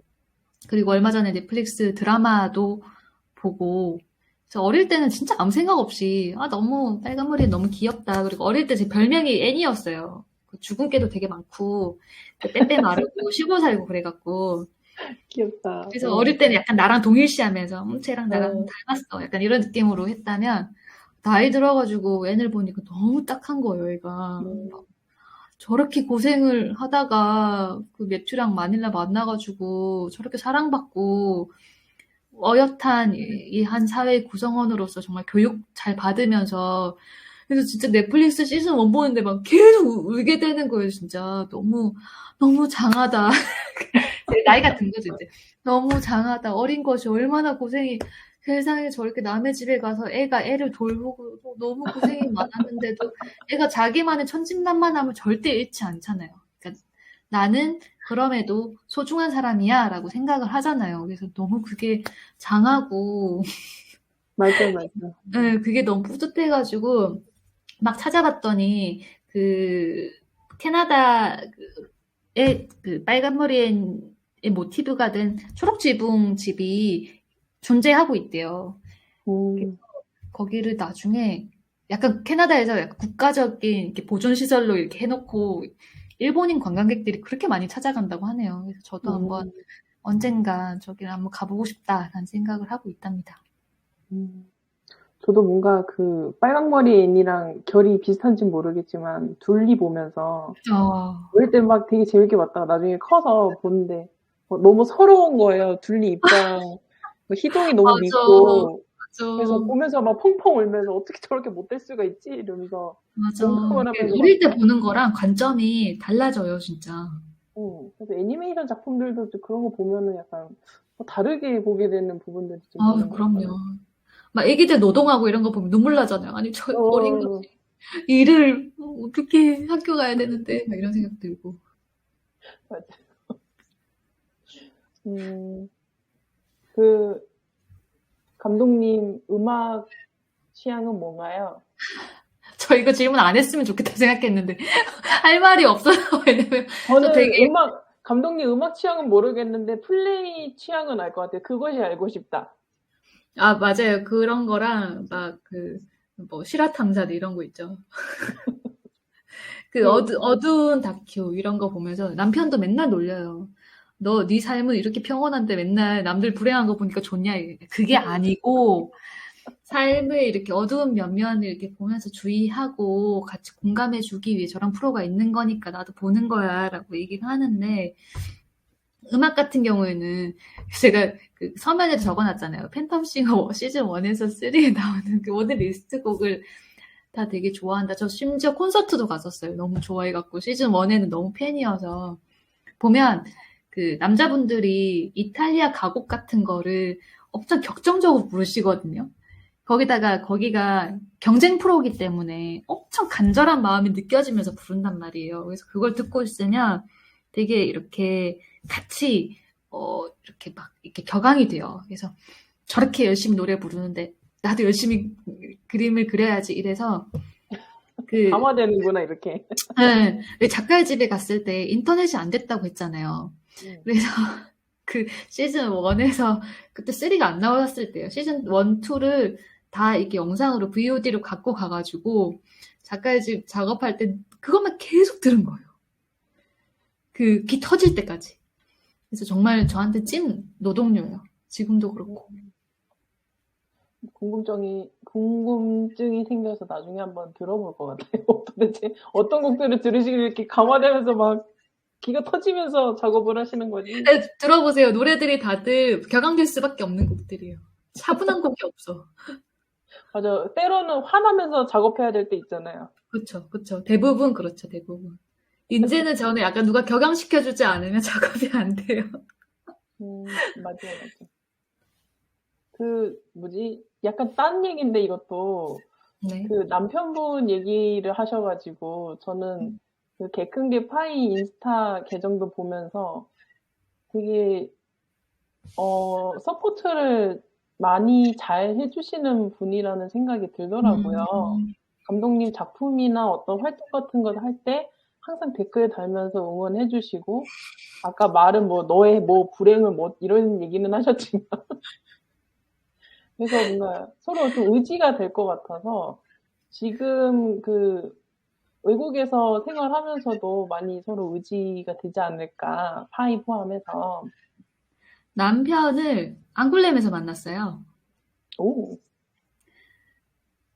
그리고 얼마 전에 넷플릭스 드라마도 보고, 저 어릴 때는 진짜 아무 생각 없이, 너무 빨간 머리 너무 귀엽다. 그리고 어릴 때 제 별명이 애니였어요. 죽은 깨도 되게 많고, 빼빼 마르고 쉬고 살고 그래갖고. 귀엽다. 그래서 어릴 때는 약간 나랑 동일시하면서 쟤랑 나랑 닮았어. 약간 이런 느낌으로 했다면, 나이 들어가지고 애를 보니까 너무 딱한 거예요, 얘가. 저렇게 고생을 하다가 그 매튜랑 마닐라 만나가지고 저렇게 사랑받고 어엿한 이 한 사회 구성원으로서 정말 교육 잘 받으면서, 그래서 진짜 넷플릭스 시즌 1 보는데 막 계속 울게 되는 거예요. 진짜 너무 장하다. 나이가 든 거죠 이제. 너무 장하다. 어린 것이 얼마나 고생이, 세상에 저렇게 남의 집에 가서 애가 애를 돌보고 너무 고생이 많았는데도 애가 자기만의 천진난만함을 절대 잃지 않잖아요. 그러니까 나는 그럼에도 소중한 사람이야 라고 생각을 하잖아요. 그래서 너무 그게 장하고 맞아. 네, 그게 너무 뿌듯해가지고 막 찾아봤더니 그 캐나다의 그 빨간머리의 모티브가 된 초록지붕 집이 존재하고 있대요. 거기를 나중에 약간 캐나다에서 약간 국가적인 이렇게 보존시설로 이렇게 해놓고 일본인 관광객들이 그렇게 많이 찾아간다고 하네요. 그래서 저도 한번 언젠가 저기를 한번 가보고 싶다라는 생각을 하고 있답니다. 저도 뭔가 그 빨강머리 애니랑 결이 비슷한지 모르겠지만 둘리 보면서 어릴 때 막 되게 재밌게 봤다가 나중에 커서 보는데 너무 서러운 거예요. 둘리 입장 희동이 너무 밉고 그래서 맞아. 보면서 막 펑펑 울면서 어떻게 저렇게 못될 수가 있지? 이러면서 맞아. 공감을 하면서 어릴 때 봤어요. 보는 거랑 관점이 달라져요, 진짜. 그래서 애니메이션 작품들도 좀 그런 거 보면은 약간 다르게 보게 되는 부분들이 좀 아유, 있는 것 같아요. 그럼요. 막 애기들 노동하고 이런 거 보면 눈물 나잖아요. 아니, 저 어린 어, 것이 일을 어떻게 학교 가야 되는데, 막 이런 생각 들고. 맞아. 음, 그 감독님 음악 취향은 뭔가요? 저 이거 질문 안 했으면 좋겠다 생각했는데, 할 말이 없어요. 왜냐면, 저 저는 되게, 감독님 음악 취향은 모르겠는데 플레이 취향은 알 것 같아요. 그것이 알고 싶다. 아, 맞아요. 그런 거랑, 막, 실화탐사들 이런 거 있죠. 그 그, 어두운 다큐 이런 거 보면서 남편도 맨날 놀려요. 너 네 삶은 이렇게 평온한데 맨날 남들 불행한 거 보니까 좋냐? 그게 아니고 삶의 이렇게 어두운 면면을 이렇게 보면서 주의하고 같이 공감해 주기 위해 저런 프로가 있는 거니까 나도 보는 거야라고 얘기를 하는데 음악 같은 경우에는 제가 그 서면에 적어놨잖아요. 팬텀싱어 시즌 1에서 3에 나오는 그 모든 리스트 곡을 다 되게 좋아한다. 저 심지어 콘서트도 갔었어요. 너무 좋아해갖고 시즌 1에는 너무 팬이어서 보면 그 남자분들이 이탈리아 가곡 같은 거를 엄청 격정적으로 부르시거든요. 거기가 경쟁 프로기 때문에 엄청 간절한 마음이 느껴지면서 부른단 말이에요. 그래서 그걸 듣고 있으면 되게 이렇게 같이 이렇게 막 이렇게 격앙이 돼요. 그래서 저렇게 열심히 노래 부르는데 나도 열심히 그림을 그려야지 이래서 그 감화되는구나, 이렇게. 네, 작가의 집에 갔을 때 인터넷이 안 됐다고 했잖아요. 음. 그래서 그 시즌 1에서 그때 3가 안 나왔을 때요. 시즌 1, 2를 다 이렇게 영상으로 VOD로 갖고 가가지고 작가의 집 작업할 때 그것만 계속 들은 거예요. 그 귀 터질 때까지. 그래서 정말 저한테 찐 노동요예요. 지금도 그렇고. 궁금증이 생겨서 나중에 한번 들어볼 것 같아요. 도대체 어떤 곡들을 들으시길 이렇게 감화되면서 막 기가 터지면서 작업을 하시는 거지? 네, 들어보세요. 노래들이 다들 격앙될 수밖에 없는 곡들이에요. 차분한 곡이 없어. 맞아. 때로는 화나면서 작업해야 될 때 있잖아요. 그쵸, 그쵸. 대부분 그렇죠, 대부분. 이제는 저는 약간 누가 격앙시켜주지 않으면 작업이 안 돼요. 맞아요, 맞아요. 뭐지? 약간 딴 얘기인데 이것도 네. 그 남편분 얘기를 하셔가지고 저는 그 개큰게 파이 인스타 계정도 보면서 되게 서포트를 많이 잘 해주시는 분이라는 생각이 들더라고요. 음, 감독님 작품이나 어떤 활동 같은 걸 할 때 항상 댓글 달면서 응원해주시고, 아까 말은 뭐 너의 뭐 불행을 뭐 이런 얘기는 하셨지만, 그래서 뭔가 서로 좀 의지가 될 것 같아서 지금 그 외국에서 생활하면서도 많이 서로 의지가 되지 않을까, 파이 포함해서. 남편을 앙굴렘에서 만났어요. 오,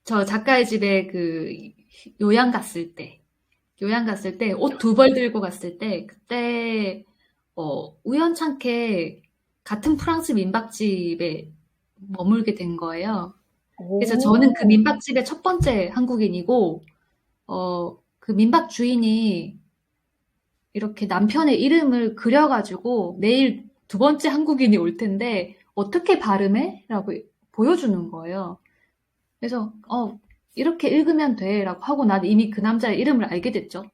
저 작가의 집에 요양 갔을 때, 옷 두 벌 들고 갔을 때, 그때, 우연찮게 같은 프랑스 민박집에 머물게 된 거예요. 그래서 저는 그 오, 민박집의 첫 번째 한국인이고, 그 민박 주인이 이렇게 남편의 이름을 그려가지고 내일 두 번째 한국인이 올 텐데 어떻게 발음해? 라고 보여주는 거예요. 그래서 이렇게 읽으면 돼 라고 하고 난 이미 그 남자의 이름을 알게 됐죠.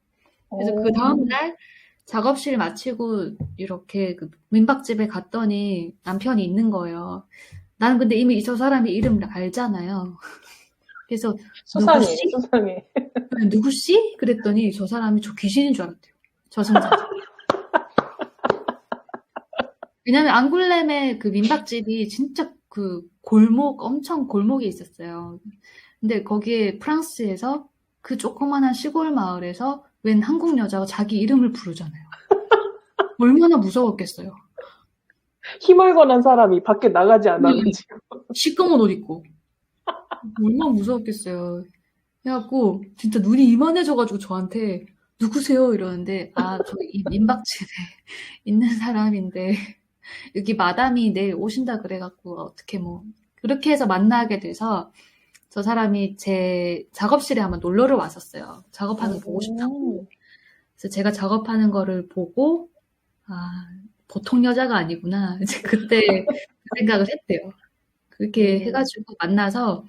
그래서 그 오, 다음날 작업실 마치고 이렇게 그 민박집에 갔더니 남편이 있는 거예요. 나는 근데 이미 저 사람의 이름을 알잖아요. 그래서 수상해, 누구씨? 수상해. 누구씨? 그랬더니 저 사람이 저 귀신인 줄 알았대요. 저승사자. 왜냐면 앙굴렘의 그 민박집이 진짜 그 엄청 골목에 있었어요. 근데 거기에 프랑스에서 그 조그만한 시골 마을에서 웬 한국 여자가 자기 이름을 부르잖아요. 얼마나 무서웠겠어요. 희멀건한 사람이 밖에 나가지 네. 않아가지고. 시꺼먼 옷 입고. 얼마나 무서웠겠어요. 그래갖고 진짜 눈이 이만해져가지고 저한테 누구세요? 이러는데 저 이 민박집에 있는 사람인데 여기 마담이 내일 오신다 그래갖고 어떻게 뭐 그렇게 해서 만나게 돼서 저 사람이 제 작업실에 한번 놀러를 왔었어요. 작업하는 거 보고 싶다고. 그래서 제가 작업하는 거를 보고 아, 보통 여자가 아니구나. 이제 그때 그 생각을 했대요. 그렇게 해가지고 만나서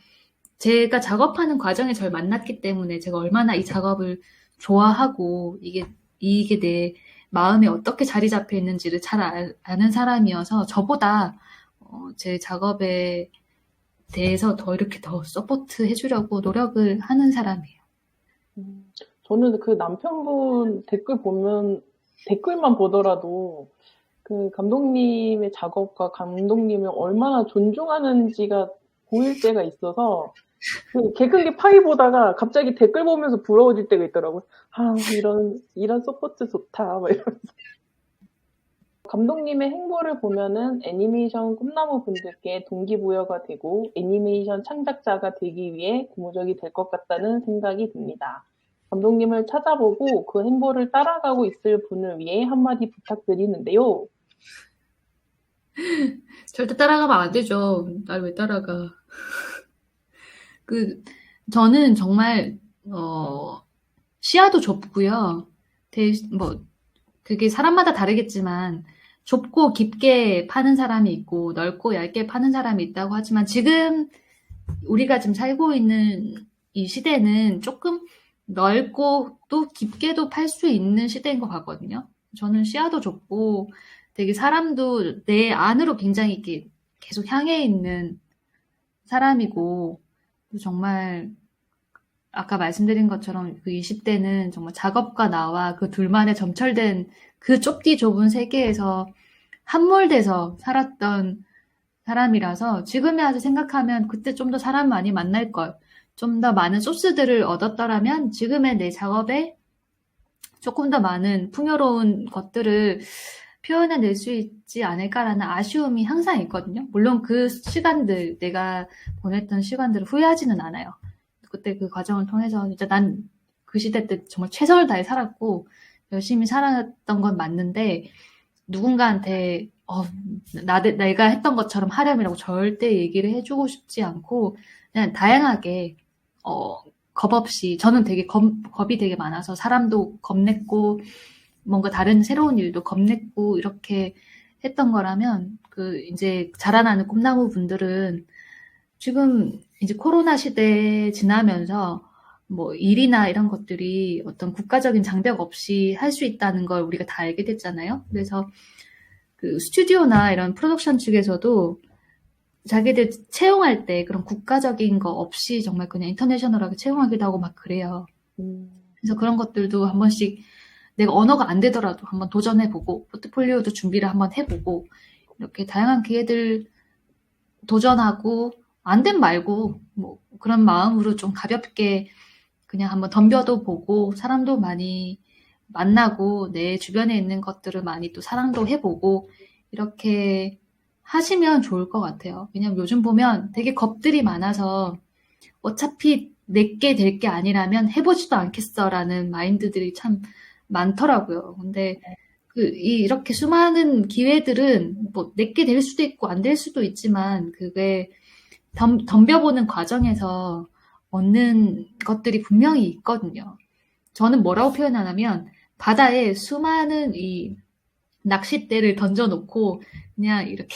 제가 작업하는 과정에 저를 만났기 때문에 제가 얼마나 이 작업을 좋아하고 이게 내 마음에 어떻게 자리 잡혀 있는지를 잘 아는 사람이어서 저보다 제 작업에 대해서 더 이렇게 더 서포트 해주려고 노력을 하는 사람이에요. 저는 그 남편분 댓글만 보더라도 그 감독님의 작업과 감독님을 얼마나 존중하는지가 보일 때가 있어서 그 개근기 파이 보다가 갑자기 댓글 보면서 부러워질 때가 있더라고요. 아, 이런 서포트 좋다. 막 이러면서. 감독님의 행보를 보면은 애니메이션 꿈나무 분들께 동기부여가 되고 애니메이션 창작자가 되기 위해 고무적이 될 것 같다는 생각이 듭니다. 감독님을 찾아보고 그 행보를 따라가고 있을 분을 위해 한마디 부탁드리는데요. 절대 따라가면 안 되죠. 날 왜 따라가. 저는 정말, 시야도 좁고요. 그게 사람마다 다르겠지만, 좁고 깊게 파는 사람이 있고, 넓고 얇게 파는 사람이 있다고 하지만, 지금 우리가 지금 살고 있는 이 시대는 조금 넓고 또 깊게도 팔 수 있는 시대인 것 같거든요. 저는 시야도 좁고, 되게 사람도 내 안으로 굉장히 이렇게 계속 향해 있는 사람이고, 정말 아까 말씀드린 것처럼 그 20대는 정말 작업과 나와 그 둘만의 점철된 그 좁디 좁은 세계에서 함몰돼서 살았던 사람이라서 지금에 와서 생각하면 그때 좀 더 사람 많이 만날 걸, 좀 더 많은 소스들을 얻었더라면 지금의 내 작업에 조금 더 많은 풍요로운 것들을 표현해낼 수 있지 않을까라는 아쉬움이 항상 있거든요. 물론 그 시간들, 내가 보냈던 시간들을 후회하지는 않아요. 그때 그 과정을 통해서 진짜 난 그 시대 때 정말 최선을 다해 살았고 열심히 살았던 건 맞는데 누군가한테 내가 했던 것처럼 하렴이라고 절대 얘기를 해주고 싶지 않고 그냥 다양하게 겁 없이 저는 되게 겁이 되게 많아서 사람도 겁냈고 뭔가 다른 새로운 일도 겁냈고 이렇게 했던 거라면 이제 자라나는 꿈나무 분들은 지금 이제 코로나 시대 지나면서 뭐 일이나 이런 것들이 어떤 국가적인 장벽 없이 할 수 있다는 걸 우리가 다 알게 됐잖아요. 그래서 그 스튜디오나 이런 프로덕션 측에서도 자기들 채용할 때 그런 국가적인 거 없이 정말 그냥 인터내셔널하게 채용하기도 하고 막 그래요. 그래서 그런 것들도 한 번씩 내가 언어가 안 되더라도 한번 도전해보고 포트폴리오도 준비를 한번 해보고 이렇게 다양한 기회들 도전하고 안 된 말고 뭐 그런 마음으로 좀 가볍게 그냥 한번 덤벼도 보고 사람도 많이 만나고 내 주변에 있는 것들을 많이 또 사랑도 해보고 이렇게 하시면 좋을 것 같아요. 왜냐면 요즘 보면 되게 겁들이 많아서 어차피 내게 될 게 아니라면 해보지도 않겠어라는 마인드들이 참 많더라고요. 근데 이렇게 수많은 기회들은 뭐 내게 될 수도 있고 안 될 수도 있지만 그게 덤벼보는 과정에서 얻는 것들이 분명히 있거든요. 저는 뭐라고 표현하냐면 바다에 수많은 이 낚싯대를 던져놓고 그냥 이렇게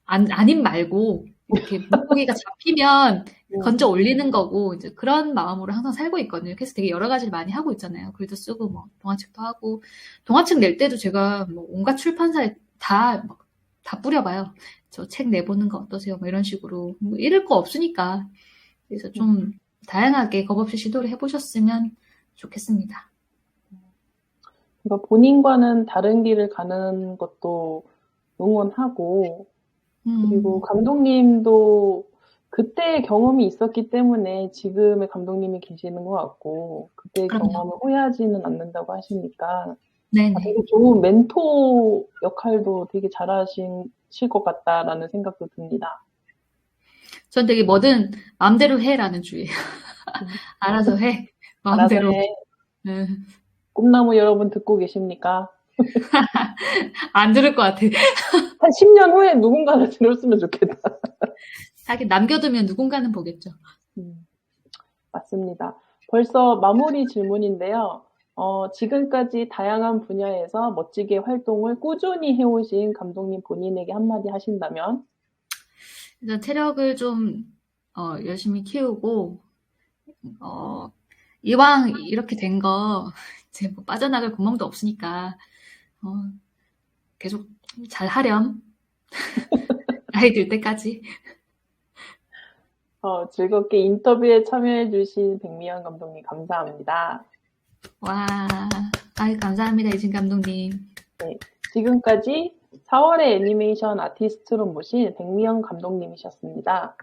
아님 말고 이렇게 물고기가 잡히면 건져 올리는 거고 이제 그런 마음으로 항상 살고 있거든요. 그래서 되게 여러 가지를 많이 하고 있잖아요. 글도 쓰고 뭐 동화책도 하고 동화책 낼 때도 제가 뭐 온갖 출판사에 다 뿌려봐요. 저 책 내보는 거 어떠세요? 뭐 이런 식으로 뭐 잃을 거 없으니까 그래서 좀 다양하게 겁 없이 시도를 해보셨으면 좋겠습니다. 그러니까 본인과는 다른 길을 가는 것도 응원하고 그리고 감독님도 그때의 경험이 있었기 때문에 지금의 감독님이 계시는 것 같고 그때의 경험을 후회하지는 않는다고 하시니까 되게 좋은 멘토 역할도 되게 잘하실 것 같다라는 생각도 듭니다. 전 되게 뭐든 마음대로 해라는 주의예요. 알아서 해. 마음대로. 알아서 해. 꿈나무 여러분 듣고 계십니까? 안 들을 것 같아. 한 10년 후에 누군가가 들었으면 좋겠다. 하긴 남겨두면 누군가는 보겠죠. 맞습니다. 벌써 마무리 질문인데요. 지금까지 다양한 분야에서 멋지게 활동을 꾸준히 해오신 감독님 본인에게 한마디 하신다면? 일단 체력을 좀 열심히 키우고 이왕 이렇게 된 거 이제 뭐 빠져나갈 구멍도 없으니까 계속 잘 하렴. 나이 들 때까지. 즐겁게 인터뷰에 참여해주신 백미연 감독님 감사합니다. 와, 아유, 감사합니다, 이진 감독님. 네, 지금까지 4월의 애니메이션 아티스트로 모신 백미연 감독님이셨습니다.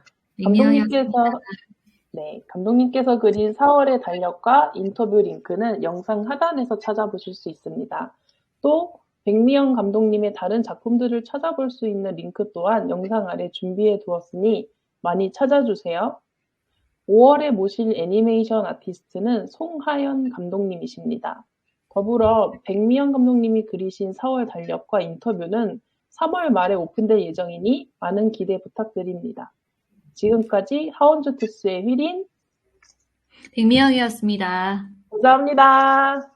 감독님께서 그린 4월의 달력과 인터뷰 링크는 영상 하단에서 찾아보실 수 있습니다. 또 백미연 감독님의 다른 작품들을 찾아볼 수 있는 링크 또한 영상 아래 준비해 두었으니 많이 찾아주세요. 5월에 모실 애니메이션 아티스트는 송하연 감독님이십니다. 더불어 백미연 감독님이 그리신 4월 달력과 인터뷰는 3월 말에 오픈될 예정이니 많은 기대 부탁드립니다. 지금까지 하원주투스의 휘린 백미영이었습니다. 감사합니다.